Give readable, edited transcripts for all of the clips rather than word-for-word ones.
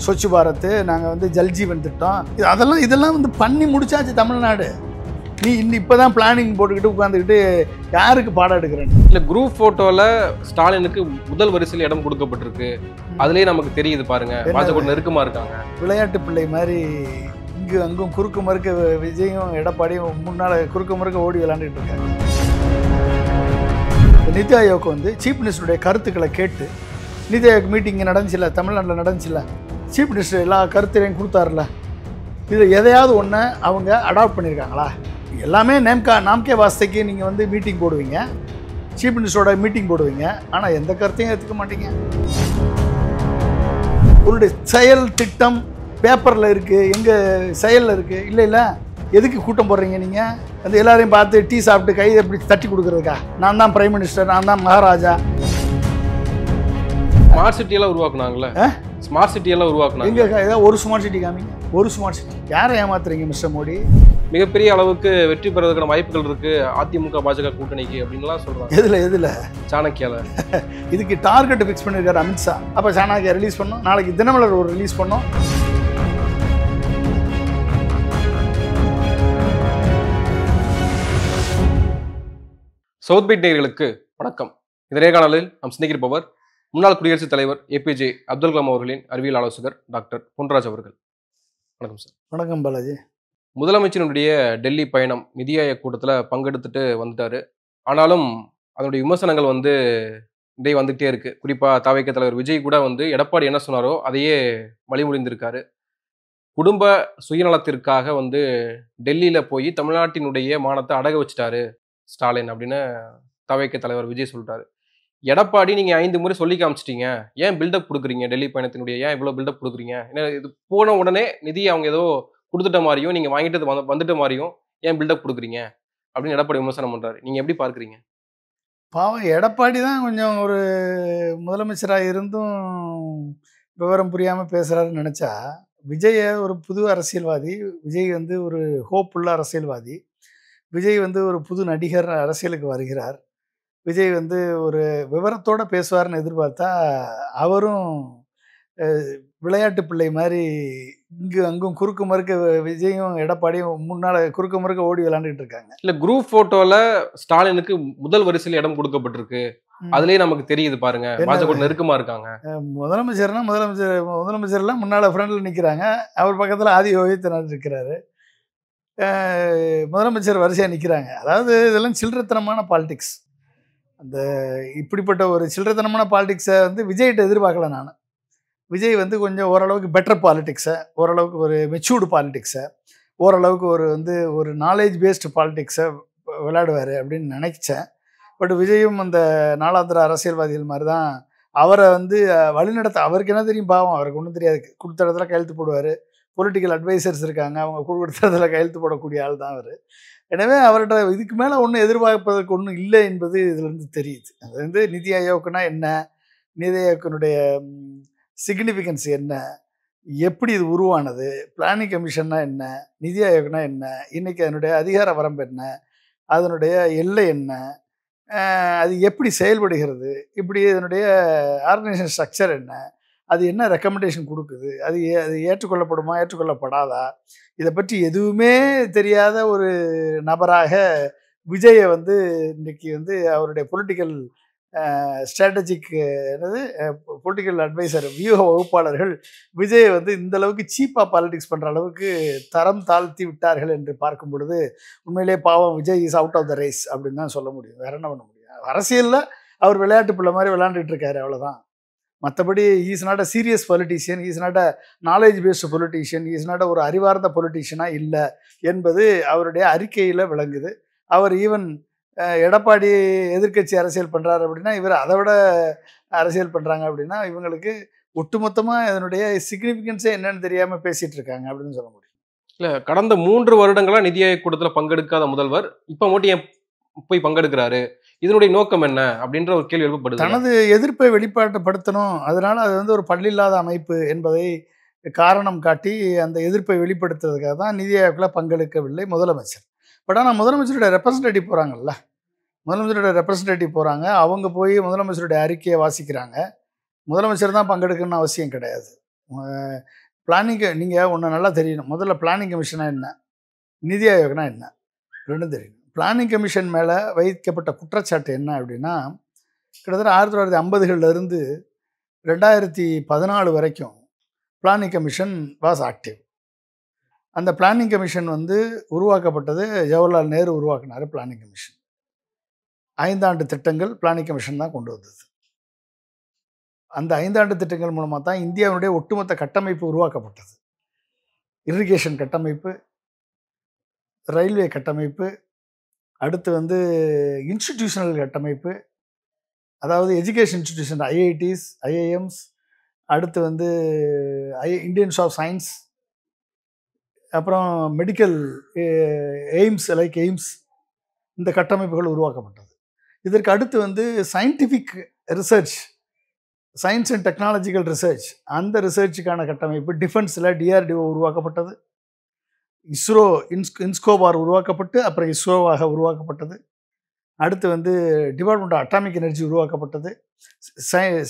ஸ்வச் பாரத், நாங்கள் வந்து ஜல்ஜீவன் திட்டம், இதெல்லாம் வந்து பண்ணி முடிச்சாச்சு தமிழ்நாடு. நீ இப்போ தான் பிளானிங் போட்டுக்கிட்டு உட்காந்துக்கிட்டு யாருக்கு பாடம் எடுக்கிறேன்? இல்லை, குரூப் ஃபோட்டோவில் ஸ்டாலினுக்கு முதல் வரிசையில் இடம் கொடுக்கப்பட்டிருக்கு. அதுலேயே நமக்கு தெரியுது பாருங்க, பாஜக நெருக்கமாக இருக்காங்க. விளையாட்டு பிள்ளை மாதிரி இங்கு அங்கும் குறுக்கு மறுக்க விஜயும் எடப்பாடியும் முன்னால் குறுக்கு மறுக்க ஓடி விளையாண்டுட்டு இருக்காங்க. நிதி ஆயோக் வந்து சீஃப் மினிஸ்டருடைய கருத்துக்களை கேட்டு, நிதி ஆயோக் மீட்டிங் நடந்துச்சுல, தமிழ்நாட்டில் நடந்துச்சுல, சீஃப் மினிஸ்டர் எல்லா கருத்துரையும் கொடுத்தாருல, இது எதையாவது ஒன்று அவங்க அடாப்ட் பண்ணியிருக்காங்களா? எல்லாமே நாம்கே வாஸ்தைக்கு நீங்கள் வந்து மீட்டிங் போடுவீங்க, சீஃப் மினிஸ்டரோட மீட்டிங் போடுவீங்க, ஆனால் எந்த கருத்தையும் ஏற்றுக்க மாட்டீங்க. உங்களுடைய செயல் திட்டம் பேப்பரில் இருக்குது, எங்கள் செயலில் இருக்குது. இல்லை எதுக்கு கூட்டம் போடுறீங்க? நீங்கள் அந்த எல்லாரையும் பார்த்து டீ சாப்பிட்டு கை எப்படி தட்டி கொடுக்குறதுக்கா? நான் தான் பிரைம் மினிஸ்டர், நான் தான் மகாராஜா. ஸ்மார்ட் சிட்டியெல்லாம் உருவாக்குனாங்களே, ஸ்மார்ட் சிட்டியெல்லாம் உருவாக்குனாங்க. எங்கே ஏதாவது ஒரு ஸ்மார்ட் சிட்டி காமிங்க, ஒரு ஸ்மார்ட் சிட்டி. யாரை ஏமாத்துறீங்க மிஸ்டர் மோடி? மிகப்பெரிய அளவுக்கு வெற்றி பெறதுக்கான வாய்ப்புகள் இருக்கு அதிமுக பாஜக கூட்டணிக்கு அப்படின்லாம் சொல்றாங்க. எதுல சாணக்கியால இதுக்கு டார்கெட் ஃபிக்ஸ் பண்ணியிருக்காரு அமித்ஷா. அப்போ சாணக்கியா ரிலீஸ் பண்ணோம், நாளைக்கு தினமலர் ஒரு ரிலீஸ் பண்ணோம். சவுத் பீட் நேயர்களுக்கு வணக்கம். இந்த நேர்காணலில் நாம் சிந்திக்கிருப்பவர் முன்னாள் குடியரசுத் தலைவர் ஏபிஜே அப்துல் கலாம் அவர்களின் அறிவியல் ஆலோசகர் டாக்டர் பொன்ராஜ் அவர்கள். வணக்கம் சார். வணக்கம் பாலாஜி. முதலமைச்சருடைய டெல்லி பயணம் நிதி ஆயோக் கூட்டத்தில் பங்கெடுத்துட்டு வந்துட்டாரு. ஆனாலும் அதனுடைய விமர்சனங்கள் வந்துகிட்டே இருக்கு. குறிப்பாக தவிக தலைவர் விஜய் கூட எடப்பாடி என்ன சொன்னாரோ அதையே வழிமொழிந்திருக்காரு. குடும்ப சுயநலத்திற்காக டெல்லியில் போய் தமிழ்நாட்டினுடைய மானத்தை அடக வச்சுட்டாரு ஸ்டாலின் அப்படின்னு தவிக தலைவர் விஜய் சொல்றாரு. எடப்பாடி நீங்க 5 முறை சொல்லி காமிச்சிட்டீங்க, ஏன் பில்டப் கொடுக்குறீங்க? டெல்லி பயணத்தினுடைய ஏன் இவ்வளவு பில்டப் கொடுக்குறீங்க? ஏன்னா இது போன உடனே நிதி அவங்க ஏதோ கொடுத்துட்ட மாதிரியும், நீங்க வாங்கிட்டு வந்துட்ட மாதிரியும் ஏன் பில்டப் கொடுக்குறீங்க அப்படின்னு எடப்பாடி விமர்சனம் பண்றாரு. நீங்க எப்படி பார்க்குறீங்க? பாவம், எடப்பாடி தான் கொஞ்சம் ஒரு முதலமைச்சராக இருந்தும் விவரம் புரியாமல் பேசுகிறாருன்னு நினச்சா, விஜய் ஒரு புது அரசியல்வாதி, விஜய் ஒரு ஹோப் உள்ள அரசியல்வாதி, விஜய் ஒரு புது நடிகர் அரசியலுக்கு வருகிறார். விஜய் ஒரு விவரத்தோடு பேசுவார்னு எதிர்பார்த்தா, அவரும் விளையாட்டு பிள்ளை மாதிரி இங்கு அங்கும் குறுக்கு மறுக்க விஜயும் எடப்பாடியும் முன்னால் குறுக்கு மறுக்க ஓடி விளையாண்டுட்டு இருக்காங்க. இல்லை, குரூப் ஃபோட்டோவில் ஸ்டாலினுக்கு முதல் வரிசையில் இடம் கொடுக்கப்பட்டிருக்கு. அதுலேயே நமக்கு தெரியுது பாருங்க, பாஜக நெருக்கமாக இருக்காங்க. முதலமைச்சர்லாம் முன்னால் ஃப்ரண்டில் நிற்கிறாங்க, அவர் பக்கத்தில் ஆதி யோகித்தனர் இருக்கிறாரு, முதலமைச்சர் வரிசையாக நிற்கிறாங்க. அதாவது இதெல்லாம் சில்லறத்தனமான பாலிடிக்ஸ். அந்த இப்படிப்பட்ட ஒரு சில்லறத்தனமான பாலிடிக்ஸை விஜய்கிட்ட எதிர்பார்க்கல நான். விஜய் கொஞ்சம் ஓரளவுக்கு பெட்டர் பாலிடிக்ஸை, ஓரளவுக்கு ஒரு மெச்சூர்டு பாலிடிக்ஸை, ஓரளவுக்கு ஒரு நாலேஜ் பேஸ்டு பாலிடிக்ஸை விளையாடுவார் அப்படின்னு நினைச்சேன். பட் விஜயும் அந்த நாளாந்திர அரசியல்வாதிகள் மாதிரி தான் அவரை வழிநடத்த. அவருக்கு என்ன தெரியும்? பாவம், அவருக்கு ஒன்றும் தெரியாது. கொடுத்த இடத்துல கையெழுத்து போடுவார். பொலிட்டிக்கல் அட்வைசர்ஸ் இருக்காங்க, அவங்க கொடுத்த இடத்துல கையெழுத்து போடக்கூடிய ஆள் தான் அவர். எனவே அவர்கிட்ட இதுக்கு மேலே ஒன்றும் எதிர்பார்ப்பதற்கு ஒன்றும் இல்லை என்பது இதுலேருந்து தெரியுது. அது நிதி ஆயோக்குனா என்ன, நிதி ஆயோக்கினுடைய சிக்னிஃபிகன்ஸ் என்ன, எப்படி இது உருவானது, பிளானிங் கமிஷன்னா என்ன, நிதி ஆயோக்னா என்ன, இன்றைக்கி அதனுடைய அதிகார வரம்பு என்ன, அதனுடைய எல்லை என்ன, அது எப்படி செயல்படுகிறது, இப்படி இதனுடைய ஆர்கனைசேஷன் ஸ்ட்ரக்சர் என்ன, அது என்ன ரெக்கமெண்டேஷன் கொடுக்குது, அது ஏற்றுக்கொள்ளப்படுமா ஏற்றுக்கொள்ளப்படாதா, இதை பற்றி எதுவுமே தெரியாத ஒரு நபராக விஜயை இன்றைக்கி அவருடைய பொலிட்டிக்கல் ஸ்ட்ராட்டஜிக் பொலிட்டிக்கல் அட்வைசர், வியூக வகுப்பாளர்கள் விஜயை இந்த அளவுக்கு சீப்பாக பாலிடிக்ஸ் பண்ணுற அளவுக்கு தரம் தாழ்த்தி விட்டார்கள் என்று பார்க்கும் பொழுது உண்மையிலே பாவம், Vijay is out of the race அப்படின்னு தான் சொல்ல முடியும். வேற என்ன பண்ண முடியும்? அரசியலில் அவர் விளையாட்டு பிள்ளை மாதிரி விளையாண்டுட்டு இருக்காரு, அவ்வளோதான். மற்றபடி is not a serious politician, is not a knowledge based politician, is not ஒரு அறிவார்ந்த பொலிட்டீஷியனாக இல்லை என்பது அவருடைய அறிக்கையில் விளங்குது. அவர் ஈவன் எடப்பாடி எதிர்கட்சி அரசியல் பண்ணுறாரு அப்படின்னா, இவர் அதை விட அரசியல் பண்ணுறாங்க அப்படின்னா, இவங்களுக்கு ஒட்டுமொத்தமாக இதனுடைய சிக்னிஃபிகன்ஸே என்னன்னு தெரியாமல் பேசிகிட்டு இருக்காங்க அப்படின்னு சொல்ல முடியும். இல்லை, கடந்த 3 வருடங்களாக நிதி ஆயோக் கூட்டத்தில் பங்கெடுக்காத முதல்வர் இப்போ மட்டும் ஏன் போய் பங்கெடுக்கிறாரு? இதனுடைய நோக்கம் என்ன அப்படின்ற ஒரு கேள்வி எழுப்பப்படுது. தனது எதிர்ப்பை வெளிப்பாட்டுப்படுத்தணும், அதனால அது ஒரு பல்லில்லாத அமைப்பு என்பதை காரணம் காட்டி அந்த எதிர்ப்பை வெளிப்படுத்துறதுக்காக தான் நிதி ஆயோக்கில் பங்கெடுக்கவில்லை முதலமைச்சர். பட் ஆனால் முதலமைச்சருடைய ரெப்ரசன்டேட்டிவ் போகிறாங்கல்ல, போகிறாங்க, அவங்க போய் முதலமைச்சருடைய அறிக்கையை வாசிக்கிறாங்க. முதலமைச்சர் தான் பங்கெடுக்கணும்னு அவசியம் கிடையாது. பிளானிங் நீங்கள் ஒன்று நல்லா தெரியணும். முதல்ல பிளானிங் கமிஷனா என்ன, நிதி ஆயோக்னா என்ன, ரெண்டும் தெரியணும். பிளானிங் கமிஷன் மேலே வைக்கப்பட்ட குற்றச்சாட்டு என்ன அப்படின்னா, கிட்டத்தட்ட 1950களிலிருந்து 2014 வரைக்கும் பிளானிங் கமிஷன் வாஸ் ஆக்டிவ். அந்த பிளானிங் கமிஷன் வந்து உருவாக்கப்பட்டது, ஜவஹர்லால் நேரு உருவாக்கினார் பிளானிங் கமிஷன். 5 ஆண்டு திட்டங்கள் பிளானிங் கமிஷன் தான் கொண்டு வந்தது. அந்த 5 ஆண்டு திட்டங்கள் மூலமாக தான் இந்தியாவுடைய ஒட்டுமொத்த கட்டமைப்பு உருவாக்கப்பட்டது. இரிகேஷன் கட்டமைப்பு, ரயில்வே கட்டமைப்பு, அடுத்து வந்து இன்ஸ்டிடியூஷனல் கட்டமைப்பு, அதாவது எஜுகேஷன் இன்ஸ்டிடியூஷன், ஐஐடிஸ், ஐஐஎம்ஸ், அடுத்து வந்து இந்தியன்ஸ் ஆஃப் சயின்ஸ், அப்புறம் மெடிக்கல் எய்ம்ஸ் லைக் எய்ம்ஸ், இந்த கட்டமைப்புகள் உருவாக்கப்பட்டது. இதற்கு அடுத்து வந்து scientific research, science and technological research, அந்த ரிசர்ச்சுக்கான கட்டமைப்பு, டிஃபென்ஸில் டிஆர்டிஓ உருவாக்கப்பட்டது, இஸ்ரோ இன்ஸ்கோபார் உருவாக்கப்பட்டு அப்புறம் இஸ்ரோவாக உருவாக்கப்பட்டது. அடுத்து வந்து டிபார்ட்மெண்ட் ஆஃப் அட்டாமிக் எனர்ஜி உருவாக்கப்பட்டது,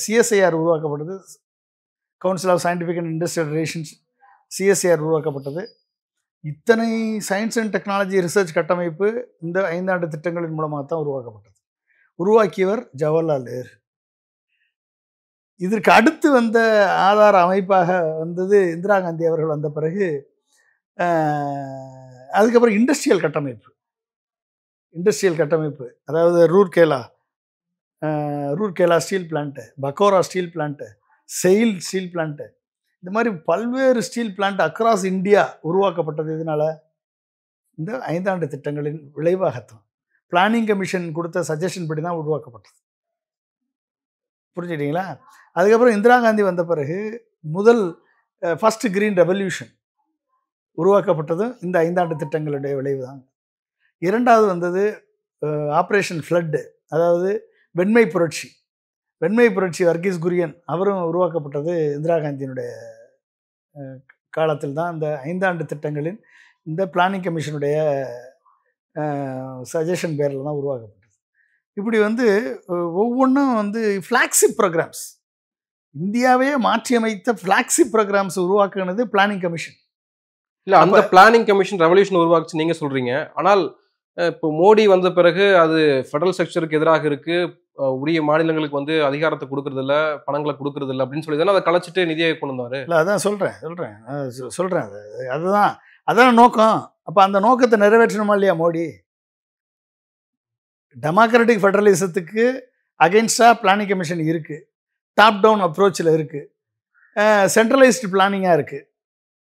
சிஎஸ்ஐஆர் உருவாக்கப்பட்டது, council of scientific and industrial relations CSIR உருவாக்கப்பட்டது. இத்தனை சயின்ஸ் அண்ட் டெக்னாலஜி ரிசர்ச் கட்டமைப்பு இந்த 5 ஆண்டு திட்டங்களின் மூலமாக தான் உருவாக்கப்பட்டது. உருவாக்கியவர் ஜவஹர்லால் நேரு. இதற்கு அடுத்து வந்த ஆதார அமைப்பாக வந்தது இந்திரா காந்தி அவர்கள் வந்த பிறகு. அதுக்கப்புறம் இண்டஸ்ட்ரியல் கட்டமைப்பு, அதாவது Rourkela steel plant, Bokaro steel plant, SAIL steel plant, இந்த மாதிரி பல்வேறு ஸ்டீல் பிளான்ட் அக்ராஸ் இந்தியா உருவாக்கப்பட்டது. இதனால் இந்த 5 ஆண்டு திட்டங்களின் விளைவாகத்தான் பிளானிங் கமிஷன் கொடுத்த சஜஷன் படி தான் உருவாக்கப்பட்டது. புரிஞ்சுக்கிட்டீங்களா? அதுக்கப்புறம் இந்திரா காந்தி வந்த பிறகு ஃபர்ஸ்ட் கிரீன் ரெவல்யூஷன் உருவாக்கப்பட்டதும் இந்த 5 ஆண்டு திட்டங்களுடைய விளைவு தான். இரண்டாவது வந்தது ஆப்ரேஷன் ஃப்ளட்டு, அதாவது வெண்மை புரட்சி வர்கீஸ் குரியன் அவரும் உருவாக்கப்பட்டது இந்திரா காந்தியினுடைய காலத்தில் தான். இந்த 5 ஆண்டு திட்டங்களின் இந்த பிளானிங் கமிஷனுடைய சஜஷன் பேரில் தான் உருவாக்கப்பட்டது. இப்படி வந்து ஒவ்வொன்றும் வந்து ஃப்ளாக்ஷிப் ப்ரோக்ராம்ஸ், இந்தியாவையே மாற்றியமைத்த ஃப்ளாக்ஷிப் ப்ரோக்ராம்ஸ் உருவாக்குனது பிளானிங் கமிஷன். இல்லை, அந்த பிளானிங் கமிஷன் ரெவல்யூஷன் உருவாக்குச்சு நீங்கள் சொல்கிறீங்க. ஆனால் இப்போ மோடி வந்த பிறகு அது ஃபெடரல் ஸ்ட்ரக்சருக்கு எதிராக இருக்கு, உரிய மாநிலங்களுக்கு வந்து அதிகாரத்தை கொடுக்கறதில்ல, பணங்களை கொடுக்கறதில்ல அப்படின்னு சொல்லி தானே அதை கலைச்சிட்டு நிதியை கொண்டு வந்தாரு. இல்லை, அதான் சொல்கிறேன் அதுதான் நோக்கம். அப்போ அந்த நோக்கத்தை நிறைவேற்றணுமா இல்லையா மோடி? டெமோக்ராட்டிக் ஃபெடரலிசத்துக்கு அகெயின்ஸ்டாக பிளானிங் கமிஷன் இருக்குது, டாப் டவுன் அப்ரோச்சில் இருக்குது, சென்ட்ரலைஸ்டு பிளானிங்காக இருக்குது.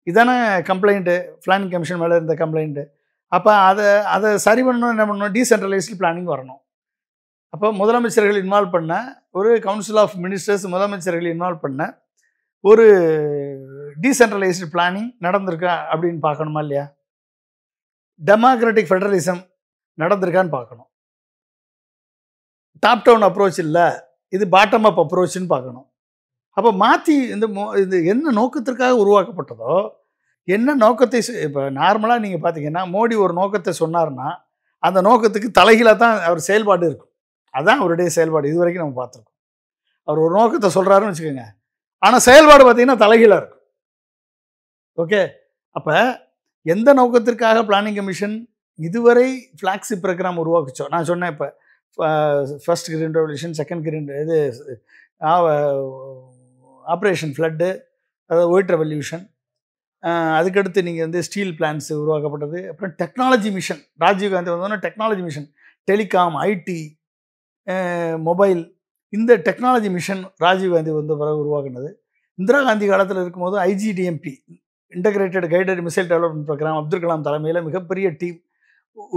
இதானே கம்ப்ளைண்ட்டு, பிளானிங் கமிஷன் மேலே இருந்த கம்ப்ளைண்ட்டு. அப்போ அதை சரி பண்ணணும், என்ன பண்ணணும், டீசென்ட்ரலைஸ்டு பிளானிங் வரணும். அப்போ முதலமைச்சர்கள் இன்வால்வ் பண்ண ஒரு கவுன்சில் ஆஃப் மினிஸ்டர்ஸ், முதலமைச்சர்கள் இன்வால்வ் பண்ண ஒரு டீசென்ட்ரலைஸ்டு பிளானிங் நடந்திருக்கா அப்படின்னு பார்க்கணுமா இல்லையா? டெமோக்ராட்டிக் ஃபெடரலிசம் நடந்திருக்கான்னு பார்க்கணும். டாப் டவுன் அப்ரோச் இல்லை, இது பாட்டம் அப் அப்ரோச்சுன்னு பார்க்கணும். அப்போ மாற்றி இது என்ன நோக்கத்திற்காக உருவாக்கப்பட்டதோ, என்ன நோக்கத்தை இப்போ நார்மலாக நீங்கள் பார்த்தீங்கன்னா மோடி ஒரு நோக்கத்தை சொன்னார்னா அந்த நோக்கத்துக்கு தலைகீழாக தான் அவர் செயல்பாடு இருக்கும். அதுதான் அவருடைய செயல்பாடு. இது வரைக்கும் நம்ம பார்த்துருக்கோம். அவர் ஒரு நோக்கத்தை சொல்கிறாருன்னு வச்சுக்கோங்க, ஆனால் செயல்பாடு பார்த்தீங்கன்னா தலைகீழாக இருக்கும். ஓகே, அப்போ எந்த நோக்கத்திற்காக பிளானிங் கமிஷன் இதுவரை ஃப்ளாக்ஷிப் ப்ரோக்ராம் உருவாக்குச்சோ, நான் சொன்னேன் இப்போ first green revolution, second green இது ஆப்ரேஷன் ஃப்ளட்டு, அதாவது ஒயிட் ரெவல்யூஷன், அதுக்கடுத்து நீங்கள் வந்து ஸ்டீல் பிளான்ஸ் உருவாக்கப்பட்டது. அப்புறம் டெக்னாலஜி மிஷன், ராஜீவ்காந்தி வந்தோன்னா technology mission, telecom, ID, mobile, இந்த டெக்னாலஜி மிஷன் ராஜீவ்காந்தி வந்த பிறகு உருவாக்குனது. இந்திரா காந்தி காலத்தில் இருக்கும்போது ஐஜிடிஎம்பி, integrated guided missile development programme, Abdul Kalam தலைமையில் மிகப்பெரிய டீம்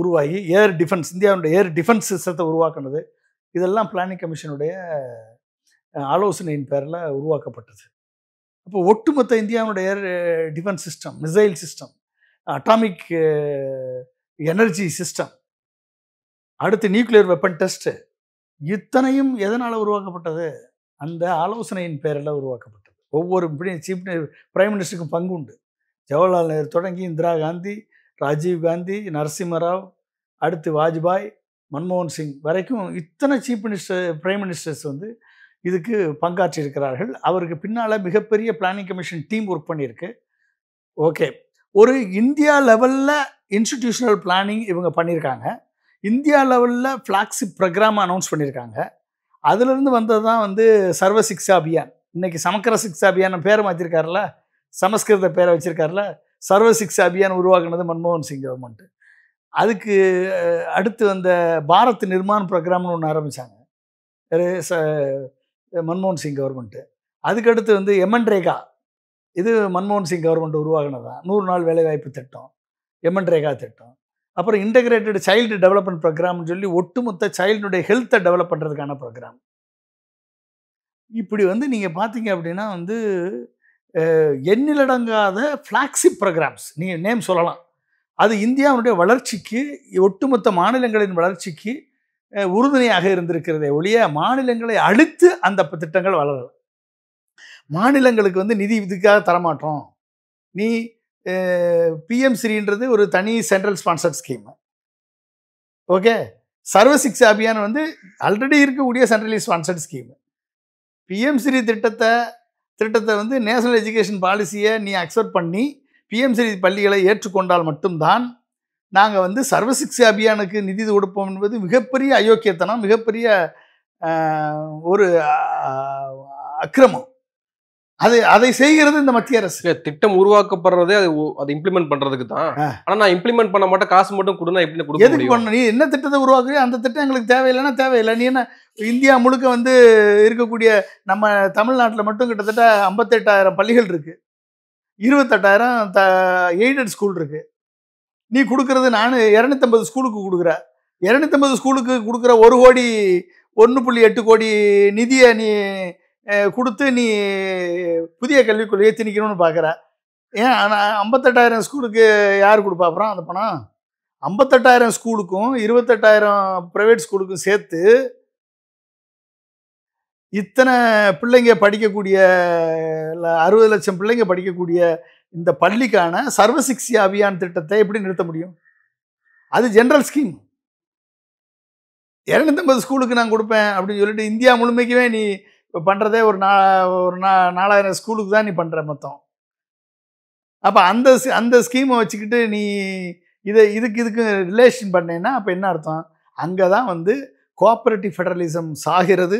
உருவாகி ஏர் டிஃபென்ஸ், இந்தியாவுடைய ஏர் டிஃபென்ஸ் சிஸ்டத்தை உருவாக்குனது. இதெல்லாம் பிளானிங் கமிஷனுடைய ஆலோசனையின் பேரில் உருவாக்கப்பட்டது. அப்போ ஒட்டுமொத்த இந்தியாவுடைய air defence system, missile system, atomic energy system, அடுத்து நியூக்ளியர் வெப்பன் டெஸ்ட்டு, இத்தனையும் எதனால் உருவாக்கப்பட்டது? அந்த ஆலோசனையின் பேரில் உருவாக்கப்பட்டது. ஒவ்வொரு சீஃப் பிரைம் மினிஸ்டருக்கும் பங்கு உண்டு. ஜவஹர்லால் நேரு தொடங்கி இந்திரா காந்தி, ராஜீவ் காந்தி, நரசிம்மராவ், அடுத்து வாஜ்பாய், மன்மோகன் சிங் வரைக்கும் இத்தனை சீஃப் மினிஸ்டர், பிரைம் மினிஸ்டர்ஸ் வந்து இதுக்கு பங்காற்றியிருக்கிறார்கள். அவருக்கு பின்னால் மிகப்பெரிய பிளானிங் கமிஷன் டீம் ஒர்க் பண்ணியிருக்கு. ஓகே, ஒரு இந்தியா லெவலில் இன்ஸ்டிடியூஷனல் பிளானிங் இவங்க பண்ணியிருக்காங்க. இந்தியா லெவலில் ஃப்ளாக்ஷிப் ப்ரோக்ராம் அனௌன்ஸ் பண்ணியிருக்காங்க. அதுலேருந்து வந்தது தான் வந்து சர்வ சிக்ஷா அபியான். இன்னைக்கு சமக்கர சிக்ஷா அபியான் பேரை மாற்றிருக்காருல, சமஸ்கிருத பேரை வச்சிருக்காருல, சர்வ சிக்ஷா அபியான் உருவாக்குனது மன்மோகன் சிங் கவர்மெண்ட்டு. அதுக்கு அடுத்து வந்த பாரத் நிர்மான் ப்ரோக்ராம்னு ஒன்று ஆரம்பித்தாங்க மன்மோகன் சிங் கவர்மெண்ட்டு. அதுக்கடுத்து வந்து எமன்ரேகா, இது மன்மோகன் சிங் கவர்மெண்ட் உருவாகினது தான். 100 நாள் வேலைவாய்ப்பு திட்டம், எமன்ரேகா திட்டம். அப்புறம் இன்டகிரேட்டட் சைல்டு டெவலப்மெண்ட் ப்ரோக்ராம்னு சொல்லி ஒட்டுமொத்த சைல்டுடைய ஹெல்த்தை டெவலப் பண்ணுறதுக்கான ப்ரோக்ராம். இப்படி வந்து நீங்கள் பார்த்தீங்க அப்படின்னா வந்து எண்ணிலடங்காத ஃப்ளாக்ஷிப் ப்ரோக்ராம்ஸ் நீங்கள் நேம் சொல்லலாம். அது இந்தியாவுடைய வளர்ச்சிக்கு, ஒட்டுமொத்த மாநிலங்களின் வளர்ச்சிக்கு உறுதுணையாக இருந்திருக்கிறதே ஒழிய மாநிலங்களை அழித்து அந்த திட்டங்கள் வளரல. மாநிலங்களுக்கு வந்து நிதி இதுக்காக தரமாட்டோம், நீ பிஎம்ஸ்ரீன்றது ஒரு தனி சென்ட்ரல் ஸ்பான்சர்ட் ஸ்கீம். ஓகே, சர்வ சிக்ஷா அபியான் வந்து ஆல்ரெடி இருக்கக்கூடிய சென்ட்ரலி ஸ்பான்சர்ட் ஸ்கீம். பிஎம்ஸ்ரீ திட்டத்தை வந்து நேஷனல் எஜுகேஷன் பாலிசியை நீ அக்செப்ட் பண்ணி பிஎம்ஸ்ரீ பள்ளிகளை ஏற்றுக்கொண்டால் மட்டும்தான் நாங்கள் வந்து சர்வ சிக்ஷா அபியானுக்கு நிதி கொடுப்போம் என்பது மிகப்பெரிய அயோக்கியத்தனம், மிகப்பெரிய ஒரு அக்கிரமம். அதை செய்கிறது இந்த மத்திய அரசு. திட்டம் உருவாக்கப்படுறதே அதை இம்ப்ளிமெண்ட் பண்றதுக்கு தான். ஆனா நான் இம்ப்ளிமெண்ட் பண்ண மாட்டேன், காசு மட்டும் கொடுனா எப்படி கொடுக்க முடியும்? நீ என்ன திட்டத்தை உருவாக்குறியோ அந்த திட்டம் எங்களுக்கு தேவையில்லைன்னா தேவையில்லை. நீ என்ன இந்தியா முழுக்க வந்து இருக்கக்கூடிய நம்ம தமிழ்நாட்டில் மட்டும் கிட்டத்தட்ட 58,000 பள்ளிகள் இருக்கு, 28,000 எய்டட் ஸ்கூல் இருக்கு. நீ கொடுக்கறது நான் 250 ஸ்கூலுக்கு கொடுக்குற, 250 ஸ்கூலுக்கு கொடுக்குற 1.8 கோடி நிதியை நீ கொடுத்து நீ புதிய கல்விக் கொள்கையை திணிக்கணும்னு பார்க்குற. ஏன் 58,000 ஸ்கூலுக்கு யார் கொடுப்பா அப்புறம் அந்த பணம்? 58,000 ஸ்கூலுக்கும் 28,000 ப்ரைவேட் ஸ்கூலுக்கும் சேர்த்து இத்தனை பிள்ளைங்க படிக்கக்கூடிய 60 லட்சம் பிள்ளைங்க படிக்கக்கூடிய இந்த பள்ளிக்கான சர்வ சிக்ஷா அபியான் திட்டத்தை எப்படி நிறுத்த முடியும்? அது ஜென்ரல் ஸ்கீம். 250 ஸ்கூலுக்கு நான் கொடுப்பேன் அப்படின்னு சொல்லிட்டு இந்தியா முழுமைக்குமே நீ பண்ணுறதே ஒரு 4,000 ஸ்கூலுக்கு தான் நீ பண்ணுற மொத்தம். அப்போ அந்த ஸ்கீமை வச்சுக்கிட்டு நீ இதுக்கு ரிலேஷன் பண்ணேன்னா அப்போ என்ன அர்த்தம்? அங்கே தான் வந்து கோஆப்ரேட்டிவ் ஃபெடரலிசம் சாகிறது,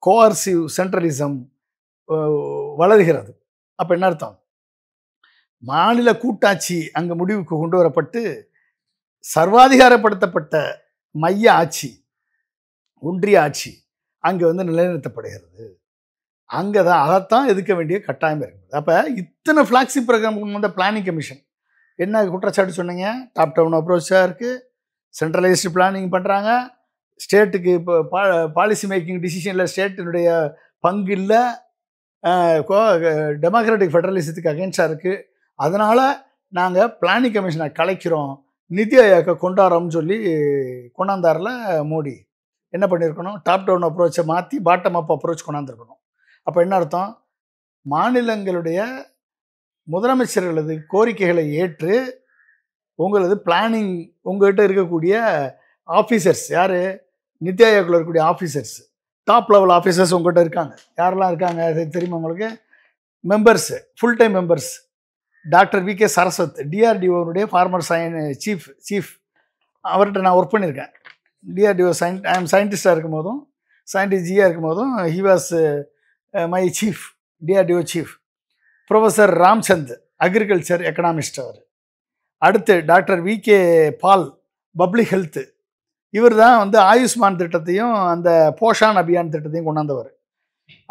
கோஆர்சிவ் சென்ட்ரலிசம் வளர்கிறது. அப்போ என்ன அர்த்தம்? மாநில கூட்டாட்சி அங்கே முடிவுக்கு கொண்டு வரப்பட்டு சர்வாதிகாரப்படுத்தப்பட்ட மைய ஆட்சி, ஒன்றிய ஆட்சி அங்கே வந்து நிலைநிறுத்தப்படுகிறது. அங்கே தான் அதைத்தான் எதிர்க்க வேண்டிய கட்டாயம் இருக்குது. அப்போ இத்தனை ஃப்ளாக்ஷிப் ப்ரோக்ராம் வந்த பிளானிங் கமிஷன் என்ன குற்றச்சாட்டு சொன்னீங்க? டாப் டவுன் அப்ரோச்சாக இருக்குது, சென்ட்ரலைஸ்டு பிளானிங் பண்ணுறாங்க, ஸ்டேட்டுக்கு இப்போ பாலிசி மேக்கிங் டிசிஷனில் ஸ்டேட்டினுடைய பங்கு இல்லை, டெமோக்ராட்டிக் ஃபெடரலிசத்துக்கு அகென்ஸ்டாக இருக்குது. அதனால் நாங்கள் பிளானிங் கமிஷனை கலைக்கிறோம், நிதி ஆயோக்கை கொண்டாடுறோம்னு சொல்லி கொண்டாந்தாரில் மோடி. என்ன பண்ணியிருக்கணும்? டாப் டவுன் அப்ரோச்சை மாற்றி பாட்டம் அப் அப்ரோச் கொண்டாந்துருக்கணும். அப்போ என்ன அர்த்தம்? மாநிலங்களுடைய முதலமைச்சர்களது கோரிக்கைகளை ஏற்று உங்களது பிளானிங் உங்கள்கிட்ட இருக்கக்கூடிய ஆஃபீஸர்ஸ், யார் நிதி ஆயோக்கில் இருக்கக்கூடிய ஆஃபீஸர்ஸ், டாப் லெவல் ஆஃபீஸர்ஸ் உங்கள்கிட்ட இருக்காங்க. யாரெல்லாம் இருக்காங்க அது தெரியுமா உங்களுக்கு? Members, full time members. Doctor V K. Saraswat, டிஆர்டிஓனுடைய ஃபார்மர் சீஃப், அவர்கிட்ட நான் ஒர்க் பண்ணியிருக்கேன். டிஆர்டிஓ சயின்டிஸ்டாக இருக்கும் போதும், சயின்டிஸ்ட் ஜியாக இருக்கும் போதும் he was my chief, DRDO chief. Professor Ramchand, agriculture economist அவர். அடுத்து doctor V K. Paul, public health. இவர் தான் வந்து ஆயுஷ்மான் திட்டத்தையும் அந்த போஷான் அபியான் திட்டத்தையும் கொண்டாந்தவர்.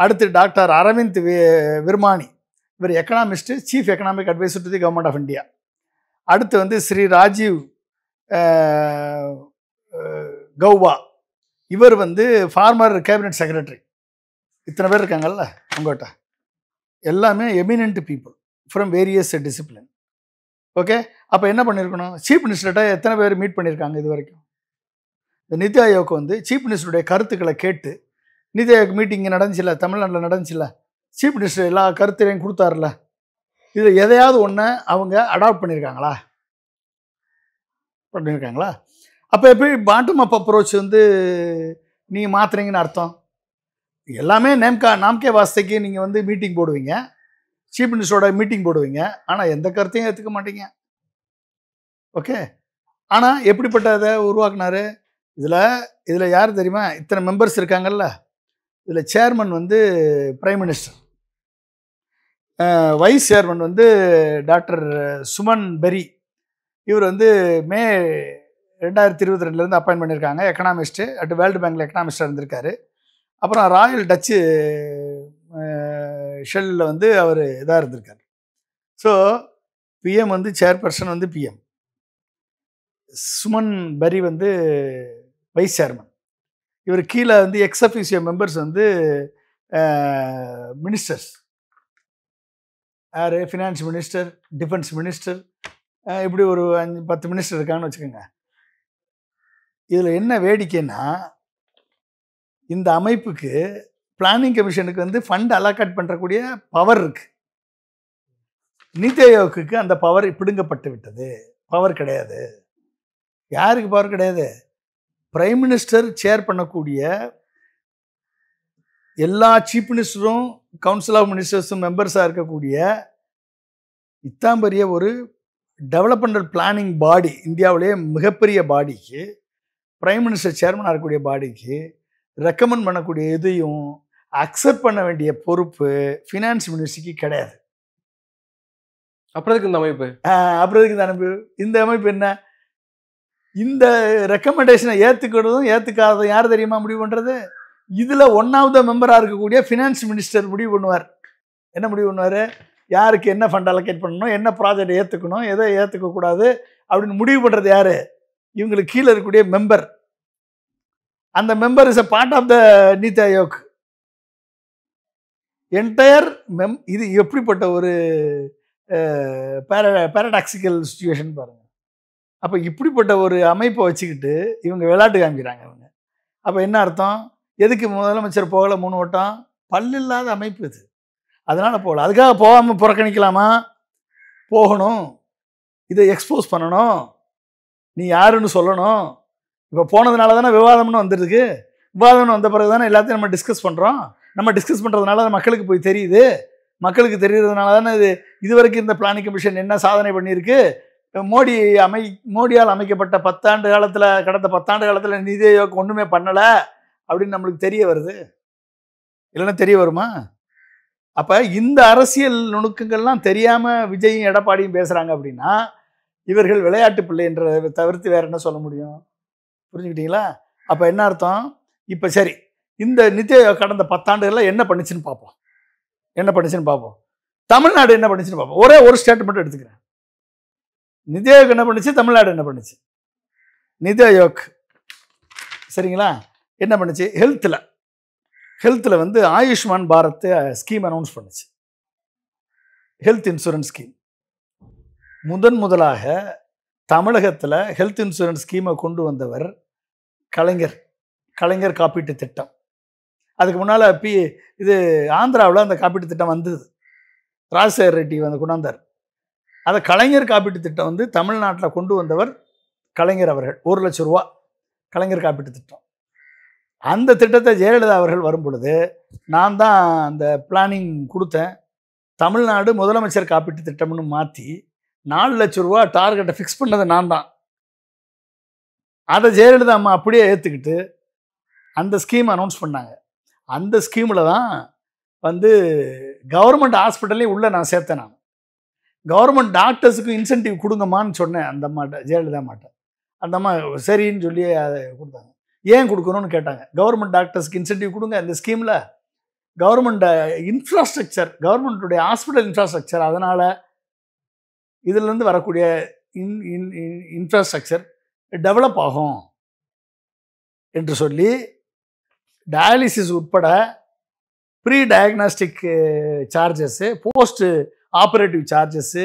அடுத்து டாக்டர் அரவிந்த் விர்மானி, இவர் economist, chief economic adviser to the government of India. அடுத்து வந்து ஸ்ரீ ராஜீவ் கௌபா, இவர் வந்து ஃபார்மர் கேபினட் செக்ரட்டரி. இத்தனை பேர் இருக்காங்கல்ல உங்கள்கிட்ட, எல்லாமே eminent people from various discipline. Okay, அப்போ என்ன பண்ணியிருக்கணும்? சீஃப் மினிஸ்டர்கிட்ட எத்தனை பேர் மீட் பண்ணியிருக்காங்க இது வரைக்கும்? இந்த நிதி ஆயோக் வந்து சீஃப் மினிஸ்டருடைய கருத்துக்களை கேட்டு, நிதி ஆயோக் மீட்டிங் நடந்துச்சுல, தமிழ்நாட்டில் நடந்துச்சுல, சீஃப் மினிஸ்டர் எல்லா கருத்துலையும் கொடுத்தாருல, இதில் எதையாவது ஒன்று அவங்க அடாப்ட் பண்ணியிருக்காங்களா? அப்போ எப்படி பாட்டம் அப் அப்ரோச் வந்து நீ மாற்றுறீங்கன்னு அர்த்தம்? எல்லாமே நாம்கே வாஸ்தைக்கு நீங்கள் வந்து மீட்டிங் போடுவீங்க, சீஃப் மினிஸ்டரோட மீட்டிங் போடுவீங்க, ஆனால் எந்த கருத்தையும் ஏற்றுக்க மாட்டீங்க. ஓகே. ஆனால் எப்படிப்பட்டதை உருவாக்குனாரு? இதில் யார் தெரியுமா? இத்தனை மெம்பர்ஸ் இருக்காங்கல்ல, இதில் சேர்மன் வந்து பிரைம் மினிஸ்டர், வைஸ் சேர்மன் வந்து டாக்டர் சுமன் பெரி. இவர் வந்து மே 2022 அப்பாயின்ட் பண்ணியிருக்காங்க. எக்கனாமிஸ்ட்டு, வேர்ல்டு பேங்க்கில் எக்கனாமிஸ்டாக இருந்திருக்காரு. அப்புறம் ராயல் டச்சு ஷெல்லில் வந்து அவர் இதாக இருந்திருக்காரு. ஸோ பிஎம் வந்து சேர்பர்சன் வந்து பிஎம், சுமன் பெரி வந்து வைஸ் சேர்மன். இவர் கீழே வந்து எக்ஸபிஷியோ மெம்பர்ஸ் வந்து மினிஸ்டர்ஸ். யார்? ஃபினான்ஸ் மினிஸ்டர், டிஃபென்ஸ் மினிஸ்டர், இப்படி ஒரு 5-10 மினிஸ்டர் இருக்காங்கன்னு வச்சுக்கோங்க. இதில் என்ன வேடிக்கைன்னா, இந்த அமைப்புக்கு பிளானிங் கமிஷனுக்கு வந்து ஃபண்ட் அலோகேட் பண்ணுறக்கூடிய பவர் இருக்கு. நீத்தி ஆயோக்கு அந்த பவர் பிடுங்கப்பட்டு விட்டது. பவர் கிடையாது. யாருக்கு பவர் கிடையாது? பிரைம் மினிஸ்டர் சேர் பண்ணக்கூடிய எல்லா சீஃப் மினிஸ்டரும் கவுன்சில் ஆஃப் மினிஸ்டர்ஸும் மெம்பர்ஸாக இருக்கக்கூடிய இத்தாம்பரிய ஒரு டெவலப்மெண்டல் பிளானிங் பாடி, இந்தியாவிலேயே மிகப்பெரிய பாடிக்கு, பிரைம் மினிஸ்டர் சேர்மனாக இருக்கக்கூடிய பாடிக்கு ரெக்கமெண்ட் பண்ணக்கூடிய எதையும் அக்செப்ட் பண்ண வேண்டிய பொறுப்பு ஃபினான்ஸ் மினிஸ்ட்ரிக்கு கிடையாது. அப்புறம் எதுக்கு இந்த அமைப்பு? இந்த அமைப்பு என்ன? இந்த ரெக்கமெண்டேஷனை ஏற்றுக்கிறதும் ஏற்றுக்காததும் யார் தெரியுமா முடிவு பண்ணுறது? இதில் 1வது மெம்பராக இருக்கக்கூடிய ஃபினான்ஸ் மினிஸ்டர் முடிவு பண்ணுவார். என்ன முடிவு பண்ணுவார்? யாருக்கு என்ன ஃபண்ட் அலோகேட் பண்ணணும், என்ன ப்ராஜெக்ட் ஏற்றுக்கணும், எதை ஏற்றுக்கக்கூடாது அப்படின்னு முடிவு பண்ணுறது யார்? இவங்களுக்கு கீழே இருக்கக்கூடிய மெம்பர். அந்த member is a part of the NITI Aayog. Entire இது எப்படிப்பட்ட ஒரு பேரடாக்சிக்கல் சிச்சுவேஷன் பாருங்கள். அப்போ இப்படிப்பட்ட ஒரு அமைப்பை வச்சுக்கிட்டு இவங்க விளையாட்டு காமிக்கிறாங்க. இவங்க அப்போ என்ன அர்த்தம்? எதுக்கு முதலமைச்சர் போகலை 3 வட்டம்? பல்லில்லாத அமைப்பு இது, அதனால் போகல. அதுக்காக போகாமல் புறக்கணிக்கலாமா? போகணும், இதை எக்ஸ்போஸ் பண்ணணும், நீ யாருன்னு சொல்லணும். இப்போ போனதுனால தானே விவாதம்னு வந்துருக்கு. விவாதம்னு வந்த பிறகு தானே எல்லாத்தையும் நம்ம டிஸ்கஸ் பண்ணுறோம். நம்ம டிஸ்கஸ் பண்ணுறதுனால தான் மக்களுக்கு போய் தெரியுது. மக்களுக்கு தெரிகிறதுனால தானே இது வரைக்கும் இந்த பிளானிங் கமிஷன் என்ன சாதனை பண்ணியிருக்கு. மோடியால் அமைக்கப்பட்ட 10 ஆண்டு காலத்தில், கடந்த 10 ஆண்டு காலத்தில் நிதி ஆயோக் ஒன்றுமே பண்ணலை அப்படின்னு நம்மளுக்கு தெரிய வருது. இல்லைன்னா தெரிய வருமா? அப்போ இந்த அரசியல் நுணுக்கங்கள்லாம் தெரியாமல் விஜயும் எடப்பாடியும் பேசுகிறாங்க அப்படின்னா இவர்கள் விளையாட்டு பிள்ளை என்றதை தவிர்த்து வேறு என்ன சொல்ல முடியும்? புரிஞ்சுக்கிட்டீங்களா? அப்போ என்ன அர்த்தம்? இப்போ சரி, இந்த நிதி ஆயோக் கடந்த 10 ஆண்டுகளில் என்ன பண்ணுச்சுன்னு பார்ப்போம். தமிழ்நாடு என்ன பண்ணுச்சுன்னு பார்ப்போம். ஒரே ஒரு ஸ்டேட் மட்டும் எடுத்துக்கிறேன். நிதி ஆயோக் என்ன பண்ணுச்சு, தமிழ்நாடு என்ன பண்ணுச்சு? நிதி ஆயோக் சரிங்களா என்ன பண்ணுச்சு? ஹெல்த்தில் வந்து ஆயுஷ்மான் பாரத் ஸ்கீம் அனௌன்ஸ் பண்ணுச்சு. ஹெல்த் இன்சூரன்ஸ் ஸ்கீம் முதலாக தமிழகத்தில் ஹெல்த் இன்சூரன்ஸ் ஸ்கீமை கொண்டு வந்தவர் கலைஞர் காப்பீட்டு திட்டம். அதுக்கு முன்னால் இது ஆந்திராவில் அந்த காப்பீட்டு திட்டம் வந்தது. ராஜசேகர் ரெட்டி வந்து கொண்டாந்தார். அதை கலைஞர் காப்பீட்டு திட்டம் வந்து தமிழ்நாட்டில் கொண்டு வந்தவர் கலைஞர் அவர்கள். 1 லட்சம் ரூபா கலைஞர் காப்பீட்டு திட்டம். அந்த திட்டத்தை ஜெயலலிதா அவர்கள் வரும் பொழுது நான் தான் அந்த பிளானிங் கொடுத்தேன். தமிழ்நாடு முதலமைச்சர் காப்பீட்டு திட்டம்னு மாற்றி 4 லட்சம் ரூபா டார்கெட்டை ஃபிக்ஸ் பண்ணது நான் தான். அதை ஜெயலலிதா அம்மா அப்படியே ஏற்றுக்கிட்டு அந்த ஸ்கீம் அனௌன்ஸ் பண்ணாங்க. அந்த ஸ்கீமில் தான் வந்து கவர்மெண்ட் ஹாஸ்பிட்டல்லையும் உள்ளே நான் சேர்த்தேன். நான் கவர்மெண்ட் டாக்டர்ஸுக்கு இன்சென்டிவ் கொடுங்கம்மான்னு சொன்னேன் அந்த அம்மாட்ட, ஜெயலலிதா அம்மாட்ட. அந்த அம்மா சரின்னு சொல்லி அதை கொடுத்தாங்க. ஏன் கொடுக்கணும்னு கேட்டாங்க. கவர்மெண்ட் டாக்டர்ஸ்க்கு இன்சென்டிவ் கொடுங்க. இந்த ஸ்கீமில் கவர்மெண்ட் இன்ஃப்ராஸ்ட்ரக்சர், கவர்மெண்ட்டுடைய ஹாஸ்பிட்டல் இன்ஃப்ராஸ்ட்ரக்சர், அதனால் இதிலேருந்து வரக்கூடிய இன்ஃப்ராஸ்ட்ரக்சர் டெவலப் ஆகும் என்று சொல்லி டயாலிசிஸ் உட்பட pre diagnostic charges, post operative charges,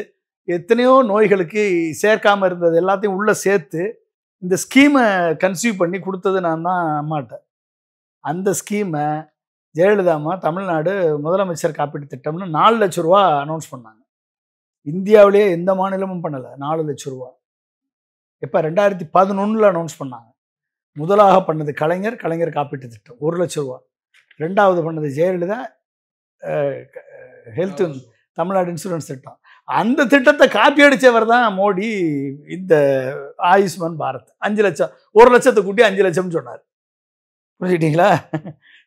எத்தனையோ நோய்களுக்கு சேர்க்காமல் இருந்தது எல்லாத்தையும் உள்ளே சேர்த்து இந்த ஸ்கீமை கன்சீவ் பண்ணி கொடுத்தது நான் தான் அம்மாட்ட. அந்த ஸ்கீமை ஜெயலலிதா அம்மா தமிழ்நாடு முதலமைச்சர் காப்பீட்டு திட்டம்னு 4 லட்சம் ரூபா அனௌன்ஸ் பண்ணாங்க. இந்தியாவிலேயே எந்த மாநிலமும் பண்ணலை 4 லட்சம் ரூபா. எப்போ? 2011 அனௌன்ஸ் பண்ணாங்க. முதலாக பண்ணது கலைஞர் காப்பீட்டு திட்டம் 1 லட்சம் ரூபா. 2வது பண்ணது ஜெயலலிதா ஹெல்த் தமிழ்நாடு இன்சூரன்ஸ் திட்டம். அந்த திட்டத்தை காப்பி அடித்தவர் தான் மோடி. இந்த ஆயுஷ்மான் பாரத் 5 லட்சம், 1 லட்சத்தை கூட்டி 5 லட்சம்னு சொன்னார். புரிஞ்சுக்கிட்டீங்களா?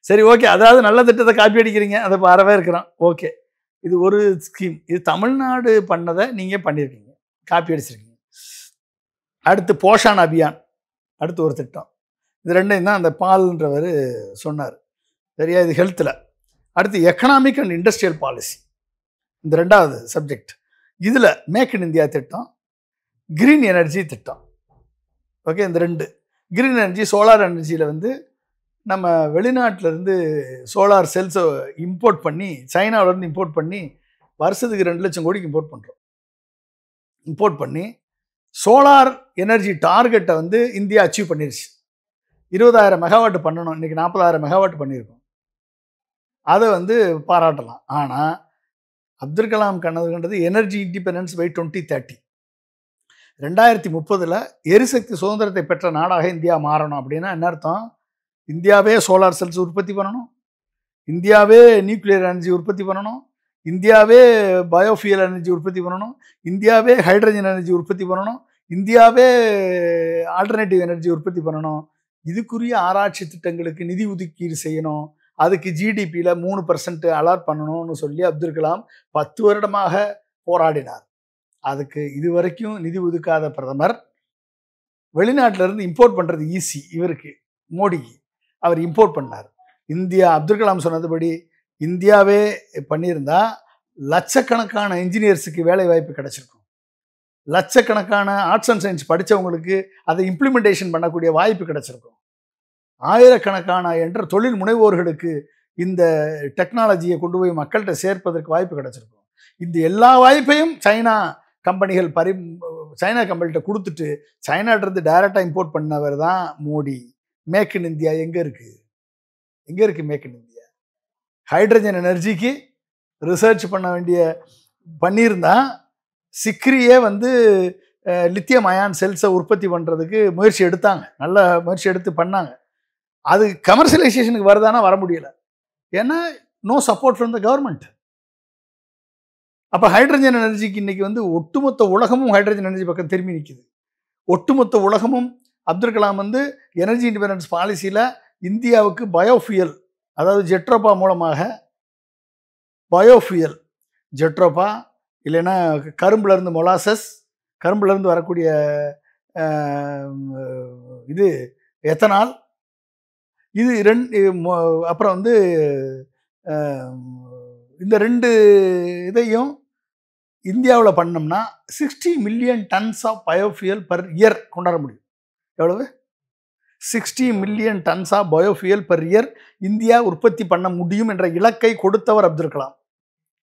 சரி, ஓகே. அதாவது நல்ல திட்டத்தை காப்பி அடிக்கிறீங்க, அதை பாரவே இருக்கிறோம். ஓகே, இது ஒரு ஸ்கீம். இது தமிழ்நாடு பண்ணதை நீங்கள் பண்ணியிருக்கீங்க, காப்பி அடிச்சிருக்கீங்க. அடுத்து போஷான் அபியான், அடுத்து ஒரு திட்டம். இது 2யும் தான் அந்த பால்ன்றவர் சொன்னார். சரியா? இது ஹெல்த்தில். அடுத்து எக்கனாமிக் அண்ட் இண்டஸ்ட்ரியல் பாலிசி, இந்த 2வது சப்ஜெக்ட். இதில் மேக் இன் இந்தியா திட்டம், கிரீன் எனர்ஜி திட்டம். ஓகே, இந்த 2 கிரீன் எனர்ஜி, சோலார் எனர்ஜியில் வந்து நம்ம வெளிநாட்டிலேருந்து சோலார் செல்ஸை இம்போர்ட் பண்ணி, சைனாவிலேருந்து இம்போர்ட் பண்ணி வருஷத்துக்கு 2 லட்சம் கோடிக்கு இம்போர்ட் பண்ணுறோம். இம்போர்ட் பண்ணி சோலார் எனர்ஜி டார்கெட்டை வந்து இந்தியா அச்சீவ் பண்ணிருச்சு. 20,000 மெகாவாட் பண்ணணும், இன்றைக்கி 40,000 மெகாவாட் பண்ணியிருக்கோம். அதை வந்து பாராட்டலாம். ஆனால் அப்துல் கலாம் கனவுன்றது எனர்ஜி இண்டிபெண்டன்ஸ் பை 2030, 2030 எரிசக்தி சுதந்திரத்தை பெற்ற நாடாக இந்தியா மாறணும். அப்படின்னா என்ன அர்த்தம்? இந்தியாவே சோலார் செல்ஸ் உற்பத்தி பண்ணணும், இந்தியாவே நியூக்ளியர் எனர்ஜி உற்பத்தி பண்ணணும், இந்தியாவே பயோஃபியல் எனர்ஜி உற்பத்தி பண்ணணும், இந்தியாவே ஹைட்ரஜன் எனர்ஜி உற்பத்தி பண்ணணும், இந்தியாவே ஆல்டர்னேட்டிவ் எனர்ஜி உற்பத்தி பண்ணணும். இதுக்குரிய ஆராய்ச்சி திட்டங்களுக்கு நிதி ஒதுக்கீடு செய்யணும். அதுக்கு ஜிடிபியில் 3% அலாட் பண்ணணும்னு சொல்லி அப்துல் கலாம் 10 வருடமாக போராடினார். அதுக்கு இதுவரைக்கும் நிதி ஒதுக்காத பிரதமர் வெளிநாட்டிலேருந்து இம்போர்ட் பண்ணுறது ஈஸி இவருக்கு, மோடிக்கு. அவர் இம்போர்ட் பண்ணார். இந்தியா, அப்துல் கலாம் சொன்னதுபடி இந்தியாவே பண்ணியிருந்தா லட்சக்கணக்கான இன்ஜினியர்ஸுக்கு வேலை வாய்ப்பு கிடைச்சிருக்கும். லட்சக்கணக்கான ஆர்ட்ஸ் அண்ட் சயின்ஸ் படித்தவங்களுக்கு அதை இம்ப்ளிமெண்டேஷன் பண்ணக்கூடிய வாய்ப்பு கிடைச்சிருக்கும். ஆயிரக்கணக்கான என்ற தொழில் முனைவோர்களுக்கு இந்த டெக்னாலஜியை கொண்டு போய் மக்கள்கிட்ட சேர்ப்பதற்கு வாய்ப்பு கிடைச்சிருக்கும். இந்த எல்லா வாய்ப்பையும் சைனா கம்பெனிகிட்ட கொடுத்துட்டு சைனாட்டிருந்து டைரெக்டாக இம்போர்ட் பண்ணவர் தான் மோடி. மேக் இன் இந்தியா எங்கே இருக்குது? எங்கே இருக்குது மேக் இன் இந்தியா? ஹைட்ரஜன் எனர்ஜிக்கு ரிசர்ச் பண்ண வேண்டிய பண்ணியிருந்தா சிக்ரியே வந்து லித்தியம் அயான் செல்ஸை உற்பத்தி பண்ணுறதுக்கு முயற்சி எடுத்தாங்க, நல்ல முயற்சி எடுத்து பண்ணாங்க. அது கமர்ஷியலைசேஷனுக்கு வருதானா வர முடியல, ஏன்னா no support from the government. அப்போ ஹைட்ரஜன் எனர்ஜிக்கு இன்றைக்கி வந்து ஒட்டுமொத்த உலகமும் ஹைட்ரஜன் எனர்ஜி பக்கம் திரும்பி நிற்குது. ஒட்டுமொத்த உலகமும் அப்துல் கலாம் வந்து எனர்ஜி இண்டிபெண்டன்ஸ் பாலிசியில் இந்தியாவுக்கு பயோஃபியல், அதாவது ஜெட்ரோபா மூலமாக பயோஃபியல், ஜெட்ரோபா இல்லைன்னா கரும்புலேருந்து மொலாசஸ், கரும்புலேருந்து வரக்கூடிய இது எத்தனால், இது 2, அப்புறம் வந்து இந்த 2 இதையும் இந்தியாவில் பண்ணோம்னா 60 million tons of biofuel per year கொண்டாட முடியும். எவ்வளவு? 60 million tons of biofuel per year India உற்பத்தி பண்ண முடியும் என்ற இலக்கை கொடுத்தவர் அப்துல் கலாம்.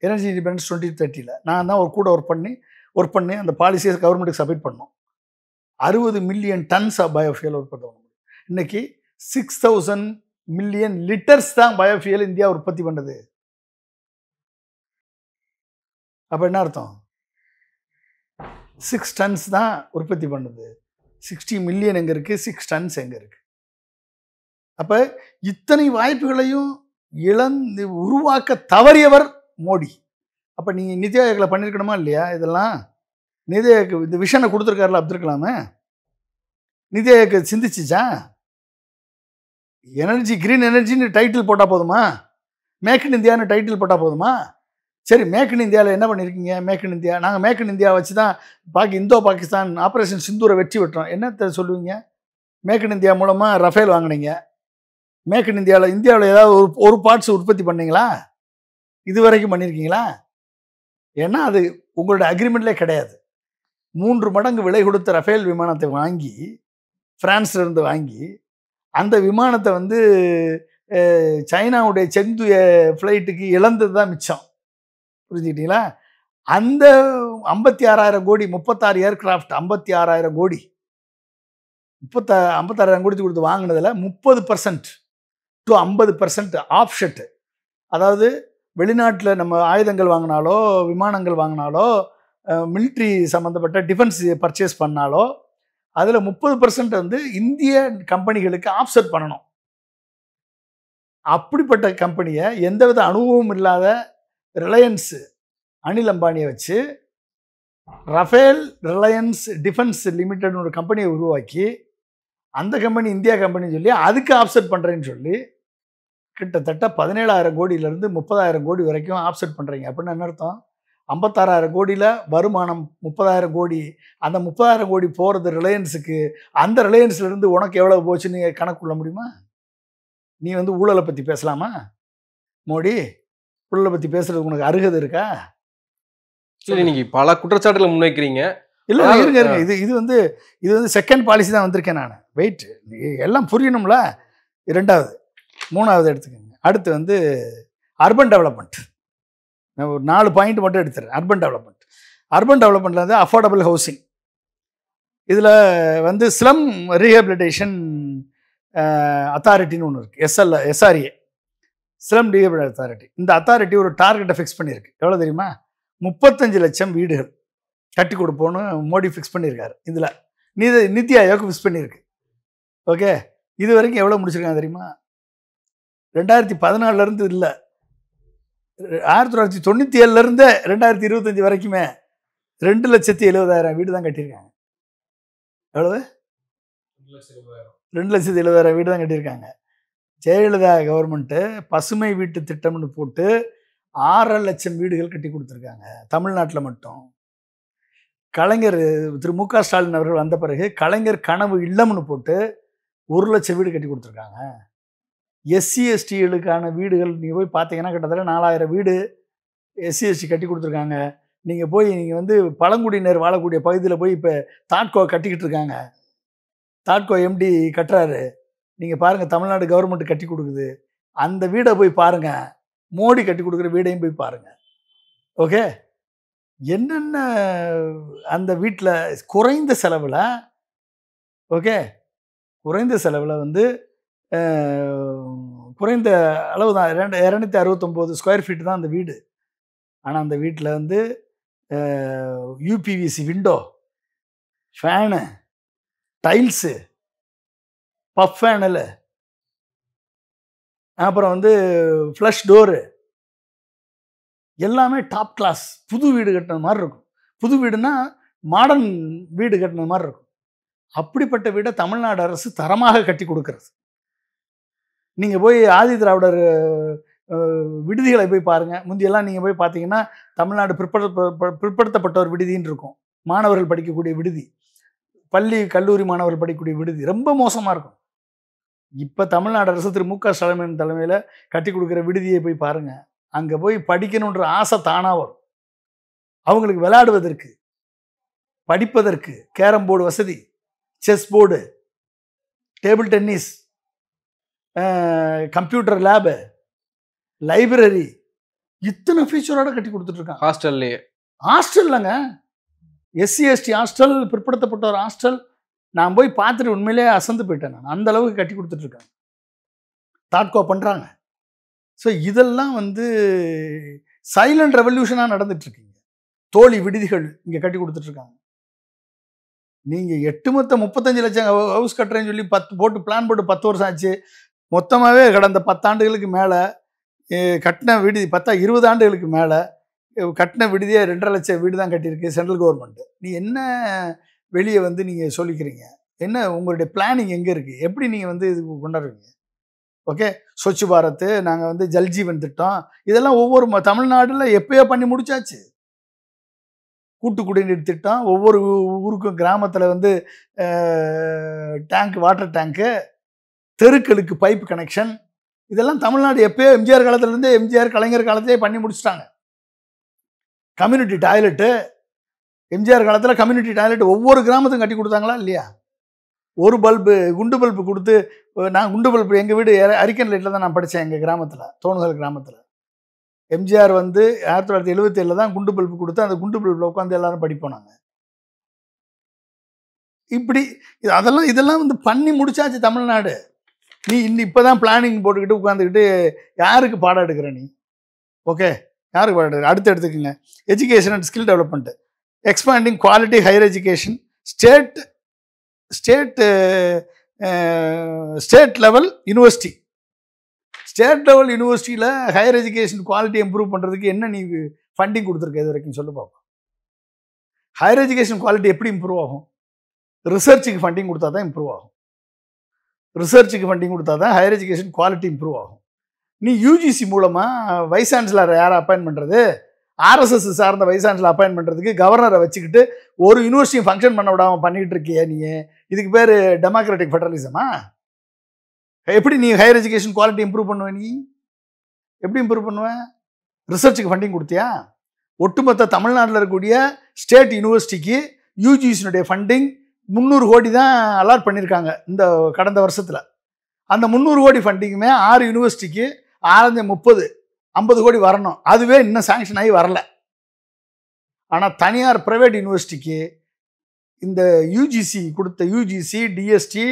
எனர்ஜி இண்டிபெண்டன்ஸ் 2030 நான் தான் கூட ஒர்க் பண்ணி அந்த பாலிசியை கவர்மெண்ட்டுக்கு சப்மிட் பண்ணோம். 60 மில்லியன் டன்ஸ் ஆஃப் பயோஃபியல் உற்பத்தி பண்ண முடியும். இன்னைக்கு 6000 மில்லியன் லிட்டர்ஸ் தான் பயோஃபியல் இந்தியா உற்பத்தி பண்ணது. அப்போ என்ன அர்த்தம்? 6 டன்ஸ் தான் உற்பத்தி பண்ணுது. 60 மில்லியன் எங்கே இருக்குது? 6 டன்ஸ் எங்கே இருக்குது? அப்போ இத்தனை வாய்ப்புகளையும் உருவாக்க தவறியவர் மோடி. அப்போ நீங்கள் நிதி ஆயோக்கில் பண்ணியிருக்கணுமா இல்லையா? இதெல்லாம் நிதி ஆயோக் இந்த விஷனை கொடுத்துருக்காருல அப்துல் கலாமு. நிதி ஆயோக் சிந்திச்சிச்சா? எனர்ஜி கிரீன் எனர்ஜின்னு டைட்டில் போட்டால் போதுமா? மேக் இன் இந்தியான்னு டைட்டில் போட்டால் போதுமா? சரி, மேக் இன் இந்தியாவில் என்ன பண்ணியிருக்கீங்க? மேக் இன் இந்தியா, நாங்கள் மேக் இன் இந்தியா வச்சு தான் இந்தோ பாகிஸ்தான் ஆப்ரேஷன் சிந்தூரை வெற்றி விட்டுறோம். என்ன சொல்லுவீங்க? மேக் இன் இந்தியா மூலமாக ரஃபேல் வாங்கினீங்க. மேக் இன் இந்தியாவில் ஏதாவது ஒரு பார்ட்ஸ் உற்பத்தி பண்ணீங்களா? இது வரைக்கும் பண்ணியிருக்கீங்களா? ஏன்னா அது உங்களோட அக்ரிமெண்ட்லேயே கிடையாது. 3 மடங்கு விலை கொடுத்த ரஃபேல் விமானத்தை வாங்கி, பிரான்ஸ்லேருந்து வாங்கி, அந்த விமானத்தை வந்து சைனாவுடைய செங்துய ஃப்ளைட்டுக்கு இழந்தது தான் மிச்சம். புரிஞ்சுக்கிட்டீங்களா? அந்த 56,000 கோடி, 36 ஏர்கிராஃப்ட், 56,000 கோடி, 56,000 கோடி கொடுத்து வாங்கினதில் 30% to 50% ஆஃப்ஷெட்டு. அதாவது வெளிநாட்டில் நம்ம ஆயுதங்கள் வாங்கினாலோ, விமானங்கள் வாங்கினாலோ, மிலிட்ரி சம்மந்தப்பட்ட டிஃபென்ஸ் பர்ச்சேஸ் பண்ணாலோ அதில் 30% வந்து இந்திய கம்பெனிகளுக்கு ஆஃப்செட் பண்ணணும். அப்படிப்பட்ட கம்பெனியை எந்தவித அனுபவமும் இல்லாத ரிலையன்ஸ் அனில் அம்பானியை வச்சு ரஃபேல் ரிலையன்ஸ் டிஃபென்ஸ் லிமிடெட்னு ஒரு கம்பெனியை உருவாக்கி அந்த கம்பெனி இந்தியா கம்பெனின்னு சொல்லி அதுக்கு ஆப்செட் பண்ணுறேன்னு சொல்லி கிட்டத்தட்ட 17,000 கோடியிலேருந்து 30,000 கோடி வரைக்கும் ஆப்செட் பண்ணுறீங்க. அப்படின்னு என்ன அர்த்தம்? 56,000 கோடியில் வருமானம் 30,000 கோடி. அந்த 30,000 கோடி போகிறது ரிலையன்ஸுக்கு. அந்த ரிலையன்ஸ்லேருந்து உனக்கு எவ்வளோ போச்சுன்னு கணக்கு கொள்ள முடியுமா? நீ வந்து ஊழலை பற்றி பேசலாமா மோடி? ஊழலை பற்றி பேசுறதுக்கு உனக்கு அருகதை இருக்கா? சரி, நீங்க பல குற்றச்சாட்டுகளை முன்வைக்கிறீங்க. இல்லை இருங்க இருங்க, இது வந்து செகண்ட் பாலிசி தான் வந்திருக்கேன் நான். வெயிட், எல்லாம் புரியணும்ல. இரண்டாவது, மூணாவது எடுத்துக்கோங்க. அடுத்து வந்து அர்பன் டெவலப்மெண்ட். நான் ஒரு 4 பாயிண்ட் மட்டும் எடுத்துறேன். அர்பன் டெவலப்மெண்ட்டில் வந்து அஃபோர்டபுள் ஹவுசிங். இதில் வந்து ஸ்லம் ரீஹபிலிட்டேஷன் அத்தாரிட்டின்னு ஒன்று இருக்குது, SRA, ஸ்லம் ரீஹபிலிட்டேஷன் அத்தாரிட்டி. இந்த அத்தாரிட்டி ஒரு டார்கெட்டை ஃபிக்ஸ் பண்ணியிருக்கு. எவ்வளோ தெரியுமா? 35 லட்சம் வீடுகள் கட்டி கொடுப்போன்னு மோடி ஃபிக்ஸ் பண்ணியிருக்காரு. இதில் நிதி ஆயோக் ஃபிக்ஸ் பண்ணியிருக்கு. ஓகே, இது வரைக்கும் எவ்வளோ முடிச்சிருக்காங்க தெரியுமா? 2014 இல்லை, 1997 2025 வரைக்குமே 2,70,000 வீடு தான் கட்டியிருக்காங்க. எவ்வளவு? 2,70,000 வீடு தான் கட்டியிருக்காங்க. ஜெயலலிதா கவர்மெண்ட்டு பசுமை வீட்டு திட்டம்னு போட்டு 6 லட்சம் வீடுகள் கட்டி கொடுத்துருக்காங்க தமிழ்நாட்டில் மட்டும். கலைஞர் திரு மு.க. ஸ்டாலின் அவர்கள் வந்த பிறகு கலைஞர் கனவு இல்லம்னு போட்டு 1 லட்சம் வீடு கட்டி கொடுத்துருக்காங்க. SC/STகளுக்கான வீடுகள் நீங்கள் போய் பார்த்தீங்கன்னா கிட்டத்தட்ட 4,000 வீடு SC/ST கட்டி கொடுத்துருக்காங்க. நீங்கள் வந்து பழங்குடியினர் வாழக்கூடிய பகுதியில் போய் இப்போ தாட்கோ கட்டிக்கிட்டு இருக்காங்க. தாட்கோ MD கட்டுறாரு. நீங்கள் பாருங்கள், தமிழ்நாடு கவர்மெண்ட் கட்டி கொடுக்குது. அந்த வீடை போய் பாருங்கள், மோடி கட்டி கொடுக்குற வீடையும் போய் பாருங்கள். ஓகே, என்னென்ன அந்த வீட்டில் குறைந்த செலவில், ஓகே, குறைந்த செலவில் வந்து குறைந்த அளவு தான், 269 ஸ்கொயர் ஃபீட் தான் அந்த வீடு. ஆனால் அந்த வீட்டில் வந்து UPVC window, fan, tiles, puff panel, அப்புறம் வந்து ஃப்ளஷ் டோரு, எல்லாமே டாப் கிளாஸ். புது வீடு கட்டின மாதிரி இருக்கும். புது வீடுனா மாடர்ன் வீடு கட்டின மாதிரி இருக்கும். அப்படிப்பட்ட வீடை தமிழ்நாடு அரசு தரமாக கட்டி கொடுக்கறது. நீங்கள் போய் ஆதி திராவிடர் விடுதிகளை போய் பாருங்கள். முந்தியெல்லாம் நீங்கள் போய் பார்த்தீங்கன்னா தமிழ்நாடு பிற்படுத்தப்பட்டோர் விடுதின்னு இருக்கும். மாணவர்கள் படிக்கக்கூடிய விடுதி, பள்ளி கல்லூரி மாணவர்கள் படிக்கக்கூடிய விடுதி ரொம்ப மோசமாக இருக்கும். இப்போ தமிழ்நாடு அரசு திரு மு.க. ஸ்டாலின் தலைமையில் கட்டி கொடுக்குற விடுதியை போய் பாருங்கள். அங்கே போய் படிக்கணுன்ற ஆசை தானாக வரும். அவங்களுக்கு விளையாடுவதற்கு, படிப்பதற்கு கேரம் போர்டு வசதி, chess board, table tennis, computer lab, library, இத்தனை ஃபீச்சரோட கட்டி கொடுத்துட்ருக்காங்க. ஹாஸ்டல்லங்க, SC/ST ஹாஸ்டல், பிற்படுத்தப்பட்டோர் ஹாஸ்டல். நான் போய் பார்த்துட்டு உண்மையிலே அசந்து போயிட்டேன். நான் அந்த அளவுக்கு கட்டி கொடுத்துட்ருக்காங்க, தாட்கோ பண்ணுறாங்க. ஸோ இதெல்லாம் வந்து சைலண்ட் ரெவல்யூஷனாக நடந்துட்டுருக்கீங்க. தோழி விடுதிகள் இங்கே கட்டி கொடுத்துட்ருக்காங்க. நீங்கள் 35 லட்சம் ஹவுஸ் கட்டுறேன்னு சொல்லி 10 போட்டு பிளான் போட்டு 10 வருஷம் ஆச்சு. மொத்தமாகவே கடந்த 10 ஆண்டுகளுக்கு மேலே கட்டின விடுதி, 20 ஆண்டுகளுக்கு மேலே கட்டின விடுதியே 2.5 லட்சம் வீடு தான் கட்டியிருக்கு சென்ட்ரல் கவர்மெண்ட்டு. நீ என்ன வெளியே வந்து நீங்கள் சொல்லிக்கிறீங்க? என்ன உங்களுடைய பிளானிங் எங்கே இருக்குது? எப்படி நீங்கள் வந்து இது கொண்டாடுவீங்க? ஓகே, ஸ்வச் பாரத், நாங்கள் வந்து ஜல்ஜீவன் திட்டம், இதெல்லாம் ஒவ்வொரு தமிழ்நாட்டில் எப்பயோ பண்ணி முடிச்சாச்சு. கூட்டு குடிநீர் திட்டம், ஒவ்வொரு ஊருக்கும் கிராமத்தில் வந்து டேங்க், வாட்டர் டேங்க்கு, தெருக்களுக்கு பைப் கனெக்ஷன், இதெல்லாம் தமிழ்நாடு எப்பயோ எம்ஜிஆர் காலத்துலேருந்தே, எம்ஜிஆர் கலைஞர் காலத்திலே பண்ணி முடிச்சிட்டாங்க. கம்யூனிட்டி டாய்லெட்டு, எம்ஜிஆர் காலத்தில் கம்யூனிட்டி டாய்லெட் ஒவ்வொரு கிராமத்துக்கும் கட்டி கொடுத்தாங்களா இல்லையா? ஒரு பல்பு, குண்டு பல்பு கொடுத்து, நான் குண்டு பல்பு, எங்கள் வீடு அரிக்கன் லைட்டில் தான் நான் படித்தேன் எங்கள் கிராமத்தில், தோணுகல் கிராமத்தில். எம்ஜிஆர் வந்து 1977 தான் குண்டு பல்பு கொடுத்து, அந்த குண்டு பல்பில் உட்காந்து எல்லாரும் படிப்போம் நாங்கள். இப்படி இதெல்லாம் வந்து பண்ணி முடிச்சாச்சு தமிழ்நாடு. நீ இப்போ தான் பிளானிங் போட்டுக்கிட்டு உட்காந்துக்கிட்டு யாருக்கு பாடம் எடுக்கிற நீ? ஓகே, யாருக்கு பாடம் எடுக்கிற? அடுத்து எடுத்துக்கோங்க, education and skill development, expanding quality higher education, state level university, state level யூனிவர்சிட்டியில் ஹையர் எஜுகேஷன் குவாலிட்டி இம்ப்ரூவ் பண்ணுறதுக்கு என்ன நீ ஃபண்டிங் கொடுத்துருக்க இது வரைக்கும் சொல்லு பார்ப்போம். ஹையர் எஜுகேஷன் குவாலிட்டி எப்படி இம்ப்ரூவ் ஆகும்? ரிசர்ச்சுக்கு ஃபண்டிங் கொடுத்தா தான் இம்ப்ரூவ் ஆகும். ரிசர்ச்சுக்கு ஃபண்டிங் கொடுத்தா தான் ஹையர் எஜுகேஷன் குவாலிட்டி இம்ப்ரூவ் ஆகும். நீ யூஜிசி மூலமாக வைஸ் சான்சலர் யாரை அப்பாயின் பண்ணுறது? ஆர்எஸ்எஸ் சார்ந்த வைஸ் சான்சலர் அப்பாயின் பண்ணுறதுக்கு கவர்னரை வச்சுக்கிட்டு ஒரு யூனிவர்சிட்டி ஃபங்க்ஷன் பண்ண விடாமல் பண்ணிக்கிட்டு இருக்கிய நீ. இதுக்கு பேர் டெமோக்ராட்டிக் ஃபெடரலிசமா? எப்படி நீ ஹையர் எஜுகேஷன் குவாலிட்டி இம்ப்ரூவ் பண்ணுவ? நீ எப்படி இம்ப்ரூவ் பண்ணுவ? ரிசர்ச்சுக்கு ஃபண்டிங் கொடுத்தியா? ஒட்டுமொத்த தமிழ்நாட்டில் இருக்கக்கூடிய ஸ்டேட் யூனிவர்சிட்டிக்கு யூஜிசியினுடைய ஃபண்டிங் 300 கோடி தான் அலாட் பண்ணியிருக்காங்க இந்த கடந்த வருஷத்தில். அந்த 300 கோடி ஃபண்டிங்குமே 6 யூனிவர்சிட்டிக்கு 50 கோடி வரணும். அதுவே இன்னும் சாங்ஷன் ஆகி வரல. ஆனால் தனியார் ப்ரைவேட் யூனிவர்சிட்டிக்கு இந்த யூஜிசி கொடுத்த யூஜிசி, டிஎஸ்டி,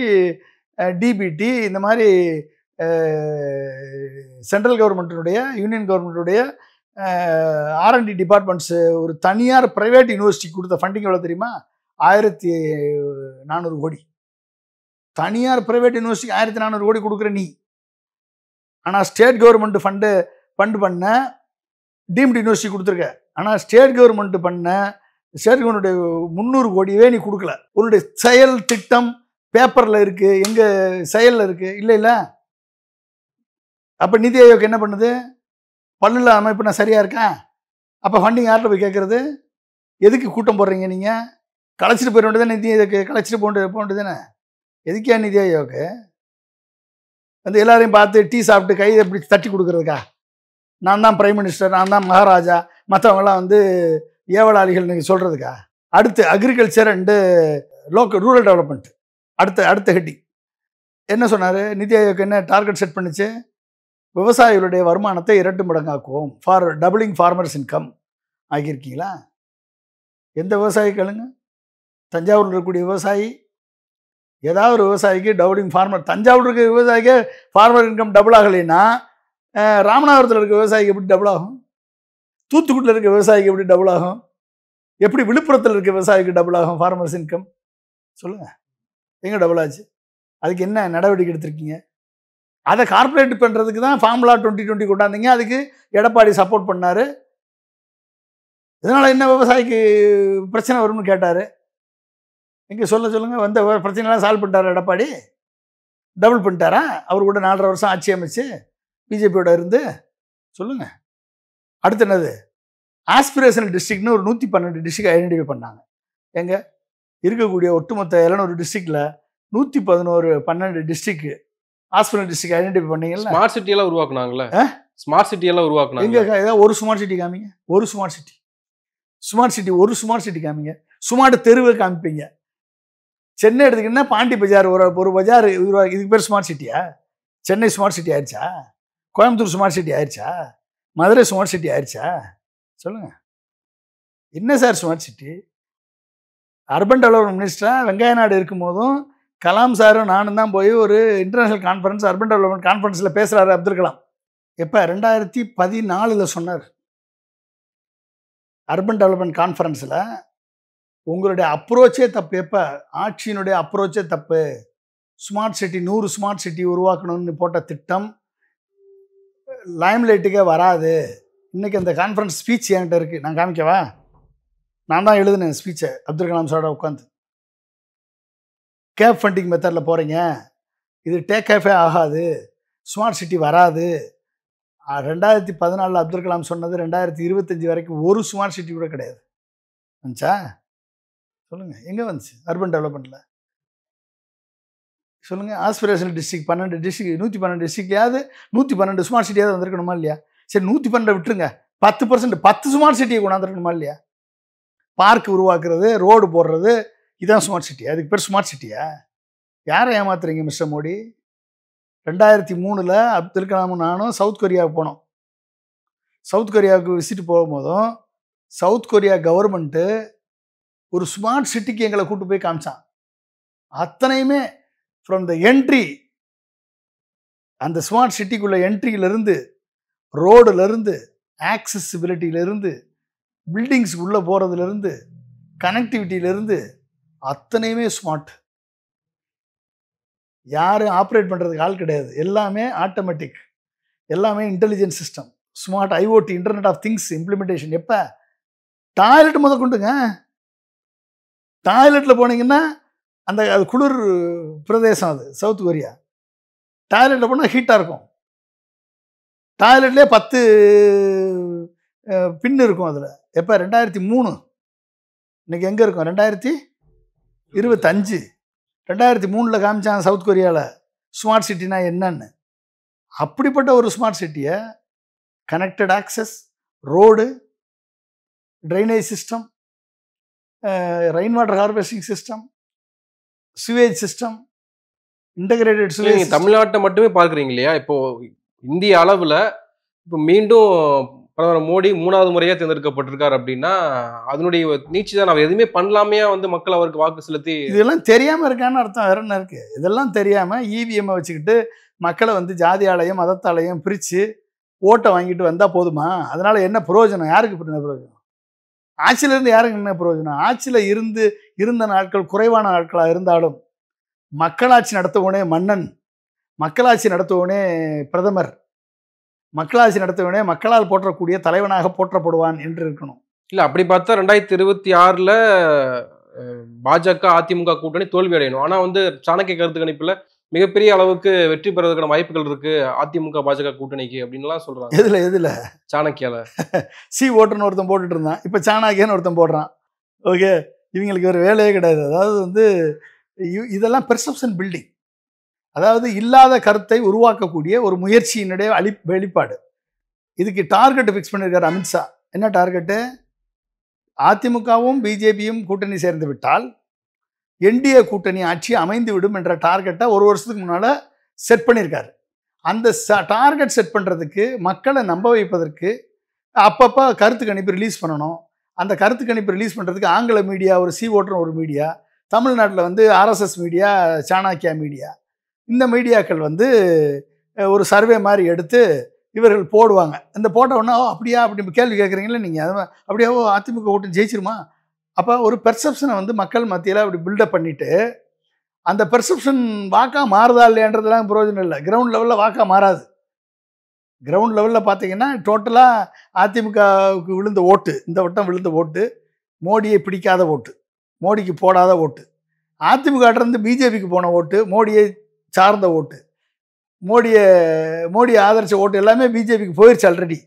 டிபிடி இந்த மாதிரி சென்ட்ரல் கவர்மெண்ட்டினுடைய யூனியன் கவர்மெண்ட்டுடைய ஆர்என்டி டிபார்ட்மெண்ட்ஸு ஒரு தனியார் ப்ரைவேட் யூனிவர்சிட்டி கொடுத்த ஃபண்டிங் எவ்வளோ தெரியுமா? 1400 கோடி. தனியார் ப்ரைவேட் யூனிவர்சிட்டி 1400 கோடி கொடுக்குற நீ. ஆனால் ஸ்டேட் கவர்மெண்ட் ஃபண்டு பண்ண டீம்டு யூனிவர்சிட்டி கொடுத்துருக்க. ஆனால் ஸ்டேட் கவர்மெண்ட் பண்ண ஸ்டேட் கவர்மெண்ட்டுடைய 300 கோடியவே நீ கொடுக்கல. உன்னுடைய செயல் திட்டம் பேப்பரில் இருக்குது, எங்கள் செயலில் இருக்குது. இல்லை இல்லை. அப்போ நிதி ஆயோக் என்ன பண்ணுது? பல்லுல அமைப்பு நான் சரியாக இருக்கேன். அப்போ ஃபண்டிங் யார்கிட்ட போய் கேட்குறது? எதுக்கு கூட்டம் போடுறீங்க நீங்கள்? கலைச்சிட்டு போயிட வேண்டியது தானே நிதி ஆயோக்கு? கலைச்சிட்டு போக வேண்டியது தானே? எதுக்கே நிதி ஆயோக்கு வந்து எல்லாரையும் பார்த்து டீ சாப்பிட்டு கையை எப்படி தட்டி கொடுக்குறதுக்கா? நான் தான் பிரைம் மினிஸ்டர், நான் தான் மகாராஜா, மற்றவங்களாம் வந்து ஏவலாளிகள் நீங்கள் சொல்கிறதுக்கா? அடுத்து அக்ரிகல்ச்சர் அண்டு ரூரல் டெவலப்மெண்ட் அடுத்த ஹெட்டிங் என்ன சொன்னார்? நிதி ஆயோக் என்ன டார்கெட் செட் பண்ணிச்சு? விவசாயிகளுடைய வருமானத்தை 2 மடங்காக்குவோம், ஃபார் டபுளிங் ஃபார்மர்ஸ் இன்கம். ஆகியிருக்கீங்களா? எந்த விவசாயி கேளுங்க. தஞ்சாவூரில் இருக்கக்கூடிய விவசாயி, ஏதாவது ஒரு விவசாயிக்கு டபுளிங் ஃபார்மர், தஞ்சாவூர் இருக்க விவசாயிக்கு ஃபார்மர் இன்கம் டபுள் ஆகலைன்னா ராமநாதபுரத்தில் இருக்க விவசாயிக்கு எப்படி டபுள் ஆகும்? தூத்துக்குடியில் இருக்க விவசாயிக்கு எப்படி டபுள் ஆகும்? எப்படி விழுப்புரத்தில் இருக்க விவசாயிக்கு டபுள் ஆகும் ஃபார்மர்ஸ் இன்கம்? சொல்லுங்கள், எங்கே டபுள் ஆச்சு? அதுக்கு என்ன நடவடிக்கை எடுத்திருக்கீங்க? அதை கார்பரேட் பண்ணுறதுக்கு தான் ஃபார்முலா 2020 கொண்டாந்தீங்க. அதுக்கு எடப்பாடி சப்போர்ட் பண்ணார். இதனால் என்ன விவசாயிக்கு பிரச்சனை வரும்னு கேட்டார். எங்கே சொல்லுங்கள். வந்த பிரச்சனைலாம் சால்வ் பண்ணிட்டாரா எடப்பாடி? டபுள் பண்ணிட்டாரா? அவர் கூட 4.5 வருஷம் ஆட்சி அமைச்சு பிஜேபியோட இருந்து? சொல்லுங்கள். அடுத்து என்னது? ஆஸ்பிரேஷனல் டிஸ்ட்ரிக்ட்னு ஒரு 112 டிஸ்ட்ரிக்ட் ஐடென்டிஃபை பண்ணாங்க. எங்கே இருக்கக்கூடிய ஒட்டுமொத்த 700 டிஸ்ட்ரிக்டில் 12 டிஸ்ட்ரிக்ட் ஆஸ்பிரேஷனல் டிஸ்ட்ரிக்ட் ஐடென்டிஃபை பண்ணீங்கல்ல. ஸ்மார்ட் சிட்டியெல்லாம் உருவாக்குனாங்கல்ல. ஸ்மார்ட் சிட்டியெல்லாம் உருவாக்குனாங்க. எங்கே ஏதாவது ஒரு ஸ்மார்ட் சிட்டி காமிங்க. ஒரு ஸ்மார்ட் சிட்டி ஒரு ஸ்மார்ட் சிட்டி காமிங்க. ஸ்மார்ட் தெருவை காமிப்பீங்க. சென்னை எடுத்துக்கிட்டா பாண்டி பஜார் ஒரு பஜார் இதுக்கு பேர் ஸ்மார்ட் சிட்டியா? சென்னை ஸ்மார்ட் சிட்டி ஆயிடுச்சா? கோயம்புத்தூர் ஸ்மார்ட் சிட்டி ஆயிடுச்சா? மதுரை ஸ்மார்ட் சிட்டி ஆயிடுச்சா? சொல்லுங்கள். என்ன sir smart city? Urban development மினிஸ்டராக வெங்கைய நாயுடு இருக்கும்போதும் கலாம் சாரும் நானும் தான் போய் ஒரு இன்டர்நேஷ்னல் கான்ஃபரன்ஸ், அர்பன் டெவலப்மெண்ட் கான்ஃபரன்ஸில் பேசுகிறாரு அப்துல் கலாம். எப்போ? 2014 சொன்னார். அர்பன் டெவலப்மெண்ட் கான்ஃபரன்ஸில் உங்களுடைய அப்ரோச்சே தப்பு. எப்போ? ஆட்சியினுடைய அப்ரோச்சே தப்பு. ஸ்மார்ட் சிட்டி 100 ஸ்மார்ட் சிட்டி உருவாக்கணும்னு போட்ட திட்டம் லைம்லைட்டுக்கே வராது. இன்றைக்கி அந்த கான்ஃபரன்ஸ் ஸ்பீச் என்கிட்ட இருக்குது, நான் காமிக்கவா? நான் தான் எழுதுனேன் ஸ்பீச்சை அப்துல் கலாம் சாரோட உட்காந்து. கேப் ஃபண்டிங் மெத்தடில் போகிறீங்க, இது டேக் கேஃபே ஆகாது, ஸ்மார்ட் சிட்டி வராது. 2014 அப்துல் கலாம் சொன்னது 2025 வரைக்கும் ஒரு ஸ்மார்ட் சிட்டி கூட கிடையாது. வந்துச்சா? சொல்லுங்கள். எங்கே வந்துச்சு அர்பன் டெவலப்மெண்ட்டில்? சொல்லுங்கள். ஆஸ்பிரேஷனல் டிஸ்ட்ரிக்ட் 12 டிஸ்ட்ரிக்ட் 112 டிஸ்ட்ரிக்ட்லையாவது 112 ஸ்மார்ட் சிட்டியாவது வந்திருக்கணுமா இல்லையா? சரி, 112 விட்டுருங்க, 10% 10 ஸ்மார்ட் சிட்டியை கொண்டாந்துருக்கணுமா இல்லையா? பார்க் உருவாக்குறது, ரோடு போடுறது, இதுதான் ஸ்மார்ட் சிட்டியா? அதுக்கு பேர் ஸ்மார்ட் சிட்டியா? யாரை ஏமாத்துறீங்க மிஸ்டர் மோடி? 2003 அப்துல் கலாமும் நானும் சவுத் கொரியாவுக்கு போனோம். சவுத் கொரியாவுக்கு விசிட் போகும்போதும் சவுத் கொரியா கவர்மெண்ட்டு ஒரு ஸ்மார்ட் சிட்டிக்கு எங்களை கூட்டு போய் காமிச்சான். அத்தனையுமே ஃப்ரம் த என்ட்ரி, அந்த ஸ்மார்ட் சிட்டிக்குள்ள என்ட்ரியிலிருந்து, ரோடுலேருந்து, ஆக்சசிபிலிட்டியிலேருந்து, பில்டிங்ஸ் உள்ளே போகிறதுலேருந்து, கனெக்டிவிட்டியிலேருந்து அத்தனையுமே ஸ்மார்ட். யாரும் ஆப்ரேட் பண்ணுறதுக்கு ஆள் கிடையாது, எல்லாமே ஆட்டோமேட்டிக். எல்லாமே intelligent system, smart IoT, internet of things implementation. எப்போ டாய்லெட் முத கொண்டுங்க, டாய்லெட்டில் போனீங்கன்னா அது குளிர் பிரதேசம், அது சவுத் கொரியா. டாய்லெட்டில் போனால் ஹீட்டாக இருக்கும். டாய்லெட்லேயே 10 பின் இருக்கும் அதில். எப்போ 2003, இன்னைக்கு எங்கே இருக்கும் 2025. 2003 காமிச்சாங்க சவுத் கொரியாவில் ஸ்மார்ட் சிட்டினா என்னன்னு. அப்படிப்பட்ட ஒரு ஸ்மார்ட் சிட்டியை connected access, road, drainage system, rain water harvesting system, sewage system, integrated நீங்க சுவேஜ். தமிழ்நாட்டை மட்டுமே பார்க்குறீங்க இல்லையா? இப்போ இந்திய அளவில் இப்போ மீண்டும் பிரதமர் மோடி 3வது முறையாக தேர்ந்தெடுக்கப்பட்டிருக்கார் அப்படின்னா அதனுடைய நீட்சி தான். அவர் எதுவுமே பண்ணலாமையா வந்து மக்கள் அவருக்கு வாக்கு செலுத்தி. இதெல்லாம் தெரியாமல் இருக்கான்னு அர்த்தம். வேற என்ன இருக்கு? இதெல்லாம் தெரியாமல் இவிஎம்மை வச்சுக்கிட்டு மக்களை வந்து ஜாதியாலையும் மதத்தாலையும் பிரித்து ஓட்டை வாங்கிட்டு வந்தால் போதுமா? அதனால என்ன பிரயோஜனம்? யாருக்கு என்ன பிரயோஜனம்? ஆட்சியிலேருந்து யாருக்கு என்ன பிரயோஜனம்? ஆட்சியில் இருந்த நாட்கள் குறைவான நாட்களாக இருந்தாலும் மக்களாட்சி நடத்துவனே மன்னன், மக்களாட்சி நடத்துவனே பிரதமர், மக்களாட்சி நடத்துவனே மக்களால் போற்றக்கூடிய தலைவனாக போற்றப்படுவான் என்று இருக்கணும். இல்லை, அப்படி பார்த்தா 2026ல் பாஜக அதிமுக கூட்டணி தோல்வி அடையணும். ஆனால் வந்து சாணக்கிய கருத்து கணிப்பில் மிகப்பெரிய அளவுக்கு வெற்றி பெறதுக்கான வாய்ப்புகள் இருக்கு அதிமுக பாஜக கூட்டணிக்கு அப்படின்லாம் சொல்றாங்க. எதுல சாணக்கியால சி ஓட்டுன்னு ஒருத்தன் போட்டுட்டு இருந்தான், இப்போ சாணக்கியன்னு ஒருத்தன் போடுறான். ஓகே, இவங்களுக்கு ஒரு வேலையே கிடையாது. அதாவது வந்து இதெல்லாம் பெர்செப்ஷன் பில்டிங். அதாவது இல்லாத கருத்தை உருவாக்கக்கூடிய ஒரு முயற்சியினுடைய வெளிப்பாடு. இதுக்கு டார்கெட் ஃபிக்ஸ் பண்ணியிருக்காரு அமித்ஷா. என்ன டார்கெட்டு? அதிமுகவும் பிஜேபியும் கூட்டணி சேர்ந்து விட்டால் என்டிஏ கூட்டணி ஆட்சி அமைந்து விடும் என்ற டார்கெட்டை ஒரு வருஷத்துக்கு முன்னால் செட் பண்ணியிருக்காரு. அந்த டார்கெட் செட் பண்ணுறதுக்கு, மக்களை நம்ப வைப்பதற்கு அப்பப்போ கருத்து கணிப்பு ரிலீஸ் பண்ணணும். அந்த கருத்து கணிப்பு ரிலீஸ் பண்ணுறதுக்கு ஆங்கில மீடியா, ஒரு சி ஓட்டுற ஒரு மீடியா, தமிழ்நாட்டில் வந்து ஆர்எஸ்எஸ் மீடியா, சாணக்கியா மீடியா, இந்த மீடியாக்கள் வந்து ஒரு சர்வே மாதிரி எடுத்து இவர்கள் போடுவாங்க. இந்த போட்ட உடனே அப்படியா அப்படி கேள்வி கேட்குறீங்களே நீங்கள், அது அப்படியே அதிமுக கூட்டணி ஜெயிச்சிருமா? அப்போ ஒரு பெர்செப்ஷனை வந்து மக்கள் மத்தியில் அப்படி பில்டப் பண்ணிவிட்டு அந்த பெர்செப்ஷன் வாக்கா மாறுதா இல்லையான்றதுலாம் பிரயோஜனம் இல்லை. கிரவுண்ட் லெவலில் வாக்கா மாறாது. கிரவுண்ட் லெவலில் பார்த்தீங்கன்னா டோட்டலாக அதிமுகவுக்கு விழுந்த ஓட்டு, இந்த வட்டம் விழுந்த ஓட்டு மோடியை பிடிக்காத ஓட்டு, மோடிக்கு போடாத ஓட்டு. அதிமுகட்டிருந்து பிஜேபிக்கு போன ஓட்டு மோடியை சார்ந்த ஓட்டு, மோடியை ஆதரித்த ஓட்டு எல்லாமே பிஜேபிக்கு போயிடுச்சு ஆல்ரெடி.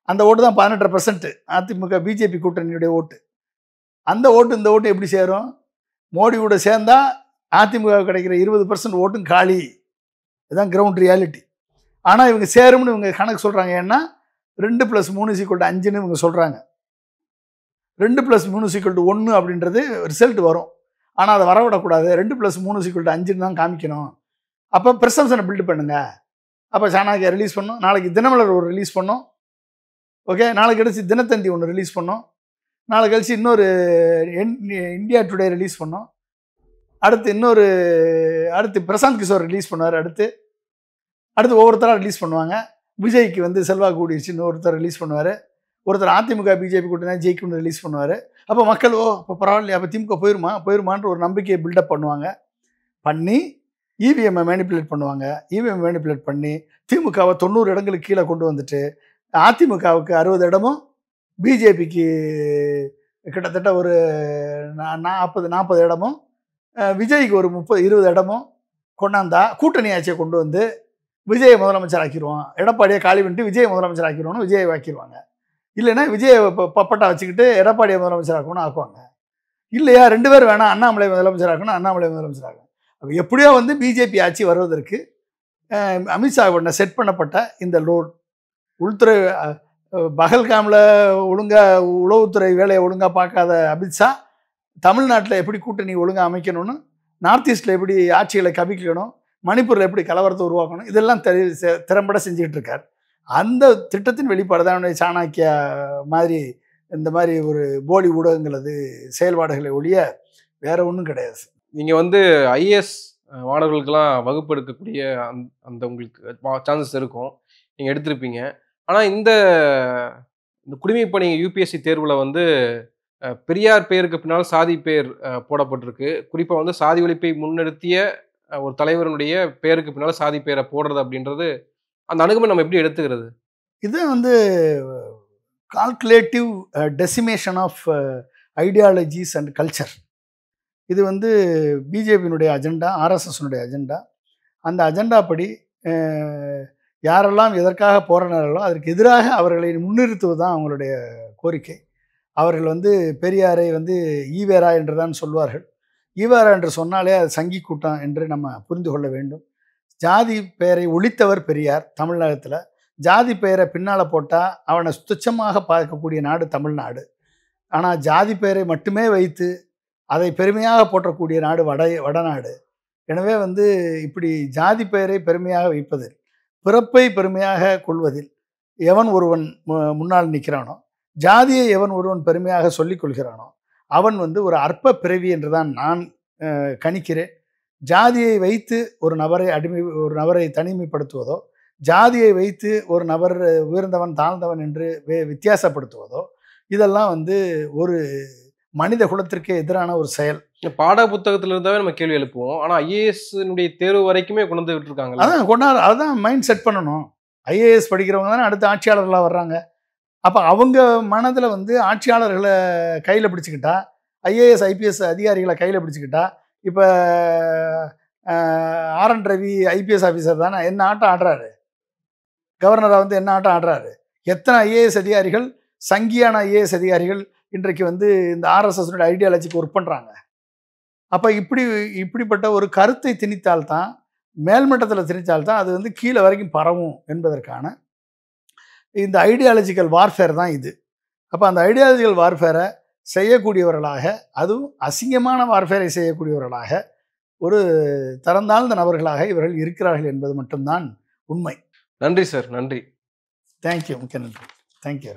அந்த ஓட்டு தான் 18% அதிமுக பிஜேபி கூட்டணியுடைய ஓட்டு. அந்த ஓட்டு இந்த ஓட்டு எப்படி சேரும்? மோடியோட சேர்ந்தா அதிமுக கிடைக்கிற 20% ஓட்டும் காலி. இதுதான் கிரவுண்ட் ரியாலிட்டி. ஆனால் இவங்க சேரும்னு இவங்க கணக்கு சொல்கிறாங்க. ஏன்னா 2+3 = 5ன்னு இவங்க சொல்கிறாங்க. 2+3 = 1 அப்படின்றது ரிசல்ட் வரும். ஆனால் அதை வரவிடக்கூடாது. 2+3 = 5ன்னு தான் காமிக்கணும். அப்போ பெர்செப்ஷனை பில்டு பண்ணுங்க. அப்போ சாணக்கியா ரிலீஸ் பண்ணோம், நாளைக்கு தினமலர் ஒரு ரிலீஸ் பண்ணோம். ஓகே, நாளைக்கு கழிச்சு தினத்தந்தி ஒன்று ரிலீஸ் பண்ணோம், நாளை கழிச்சு இன்னொரு இந்தியா டுடே ரிலீஸ் பண்ணோம், அடுத்து பிரசாந்த் கிஷோர் ரிலீஸ் பண்ணுவார், அடுத்து ஒவ்வொருத்தராக ரிலீஸ் பண்ணுவாங்க. விஜய்க்கு வந்து செல்வாக்கு கூடிடுச்சு, இன்னொருத்தர் ரிலீஸ் பண்ணுவார். ஒருத்தர் அதிமுக பிஜேபி கூட்டணி ஜெயிக்கும்னு ரிலீஸ் பண்ணுவார். அப்போ மக்கள் இப்போ பரவாயில்லையா, அப்போ திமுக போயிருமான்ற ஒரு நம்பிக்கையை பில்டப் பண்ணி இவிஎம்ஐ மேனிப்புலேட் பண்ணுவாங்க. இவிஎம் மேனிப்புலேட் பண்ணி திமுகவை 90 இடங்களுக்கு கீழே கொண்டு வந்துட்டு அதிமுகவுக்கு 60 இடமும் பிஜேபிக்கு கிட்டத்தட்ட ஒரு 40 இடமும் விஜய்க்கு ஒரு 30-20 இடமும் கொண்டாந்தா கூட்டணி ஆட்சியை கொண்டு வந்து விஜயை முதலமைச்சர் ஆக்கிடுவோம், எடப்பாடியை காலி பண்ணிட்டு விஜயை முதலமைச்சர் ஆக்கிடுவோம்னு விஜயை ஆக்கிடுவாங்க. இல்லைன்னா விஜயை பப்பட்டா வச்சுக்கிட்டு எடப்பாடியை முதலமைச்சர் ஆக்கணும்னு ஆக்குவாங்க. இல்லையா 2 பேர் வேணாம், அண்ணாமலை முதலமைச்சர் ஆக்கணும், அண்ணாமலை முதலமைச்சர் ஆகணும். அப்போ எப்படியோ வந்து பிஜேபி ஆட்சி வருவதற்கு அமித்ஷா செட் பண்ணப்பட்ட இந்த லோட், உள்துறை பகல்காமில் ஒழுங்காக உளவுத்துறை வேலையை ஒழுங்காக பார்க்காத அமித்ஷா தமிழ்நாட்டில் எப்படி கூட்டணி ஒழுங்காக அமைக்கணும்னு, நார்த் ஈஸ்டில் எப்படி ஆட்சிகளை கவிக்கணும், மணிப்பூரில் எப்படி கலவரத்தை உருவாக்கணும், இதெல்லாம் திறம்பட செஞ்சுக்கிட்டு இருக்கார். அந்த திட்டத்தின் வெளிப்பாடு தான் சாணக்கியா மாதிரி இந்த மாதிரி ஒரு போலி ஊடகங்களது செயல்பாடுகளை ஒழிய வேற ஒன்றும் கிடையாது. நீங்கள் வந்து ஐஏஎஸ் மாணவர்களுக்கெல்லாம் வகுப்பு எடுக்கக்கூடிய அந்த உங்களுக்கு சான்சஸ் இருக்கும், நீங்கள் எடுத்திருப்பீங்க. ஆனால் இந்த குடிமைப்பணி யூபிஎஸ்சி தேர்வில் வந்து பெரியார் பெயருக்கு பின்னால் சாதி பெயர் போடப்பட்டிருக்கு. குறிப்பாக வந்து சாதி ஒழிப்பை முன்னிறுத்திய ஒரு தலைவருடைய பெயருக்கு பின்னால் சாதி பெயரை போடுறது அப்படின்றது அந்த அணுகுமுறை நம்ம எப்படி எடுத்துக்கிறது? இது வந்து calculative decimation of ideologies and culture. இது வந்து பிஜேபியினுடைய அஜெண்டா, ஆர்எஸ்எஸ்னுடைய அஜெண்டா. அந்த அஜெண்டா படி யாரெல்லாம் எதற்காக போராடினார்களோ அதற்கு எதிராக அவர்களை முன்னிறுத்துவது தான் அவங்களுடைய கோரிக்கை. அவர்கள் வந்து பெரியாரை வந்து ஈவேரா என்று தான் சொல்வார்கள். ஈவேரா என்று சொன்னாலே அது சங்கி கூட்டம் என்று நம்ம புரிந்து கொள்ள வேண்டும். ஜாதி பெயரை ஒழித்தவர் பெரியார் தமிழகத்தில். ஜாதி பெயரை பின்னால் போட்டால் அவனை துச்சமாக பார்க்கக்கூடிய நாடு தமிழ்நாடு. ஆனால் ஜாதி பெயரை மட்டுமே வைத்து அதை பெருமையாக போற்றக்கூடிய நாடு வடநாடு. எனவே வந்து இப்படி ஜாதி பெயரை பெருமையாக வைப்பதில், பிறப்பை பெருமையாக கொள்வதில் எவன் ஒருவன் முன்னால் நிற்கிறானோ, ஜாதியை எவன் ஒருவன் பெருமையாக சொல்லிக் கொள்கிறானோ அவன் வந்து ஒரு அற்ப பிறவி என்று தான் நான் கணிக்கிறேன். ஜாதியை வைத்து ஒரு நபரை தனிமைப்படுத்துவதோ, ஜாதியை வைத்து ஒரு நபர் உயர்ந்தவன் தாழ்ந்தவன் என்று வித்தியாசப்படுத்துவதோ இதெல்லாம் வந்து ஒரு மனித குலத்திற்கு எதிரான ஒரு செயல். பாட புத்தகத்துல இருந்தாவே நம்ம கேள்வி எழுப்புவோம். ஆனா ஐஏஎஸ் தேர்வு வரைக்குமே கொண்டு வந்து விட்டுருக்காங்க. அதான் மைண்ட் செட் பண்ணணும். ஐஏஎஸ் படிக்கிறவங்க தானே அடுத்த ஆட்சியாளர்களாக வர்றாங்க. அப்போ அவங்க மனதில் வந்து ஆட்சியாளர்களை கையில் பிடிச்சிக்கிட்டா, ஐஏஎஸ் ஐபிஎஸ் அதிகாரிகளை கையில் பிடிச்சிக்கிட்டா, இப்போ ஆர்என் ரவி ஐபிஎஸ் ஆஃபீஸர் தானே என்ன ஆட்டம் ஆடுறாரு, கவர்னராக வந்து என்ன ஆட்டம் ஆடுறாரு. எத்தனை ஐஏஎஸ் அதிகாரிகள், சங்கியான ஐஏஎஸ் அதிகாரிகள் இன்றைக்கு வந்து இந்த ஆர்எஸ்எஸ்னுடைய ஐடியாலஜிக்கு ஒர்க் பண்ணுறாங்க. அப்போ இப்படிப்பட்ட ஒரு கருத்தை திணித்தால்தான், மேல்மட்டத்தில் திணித்தால்தான் அது வந்து கீழே வரைக்கும் பரவும் என்பதற்கான இந்த ஐடியாலஜிக்கல் வார்ஃபேர் தான் இது. அப்போ அந்த ஐடியாலஜிக்கல் வார்ஃபேரை செய்யக்கூடியவர்களாக, அதுவும் அசிங்கமான வார்ஃபேரை செய்யக்கூடியவர்களாக, ஒரு தரந்தாழ்ந்த நபர்களாக இவர்கள் இருக்கிறார்கள் என்பது மட்டும்தான் உண்மை. நன்றி சார். நன்றி. தேங்க்யூ. மிக்க நன்றி. தேங்க்யூ.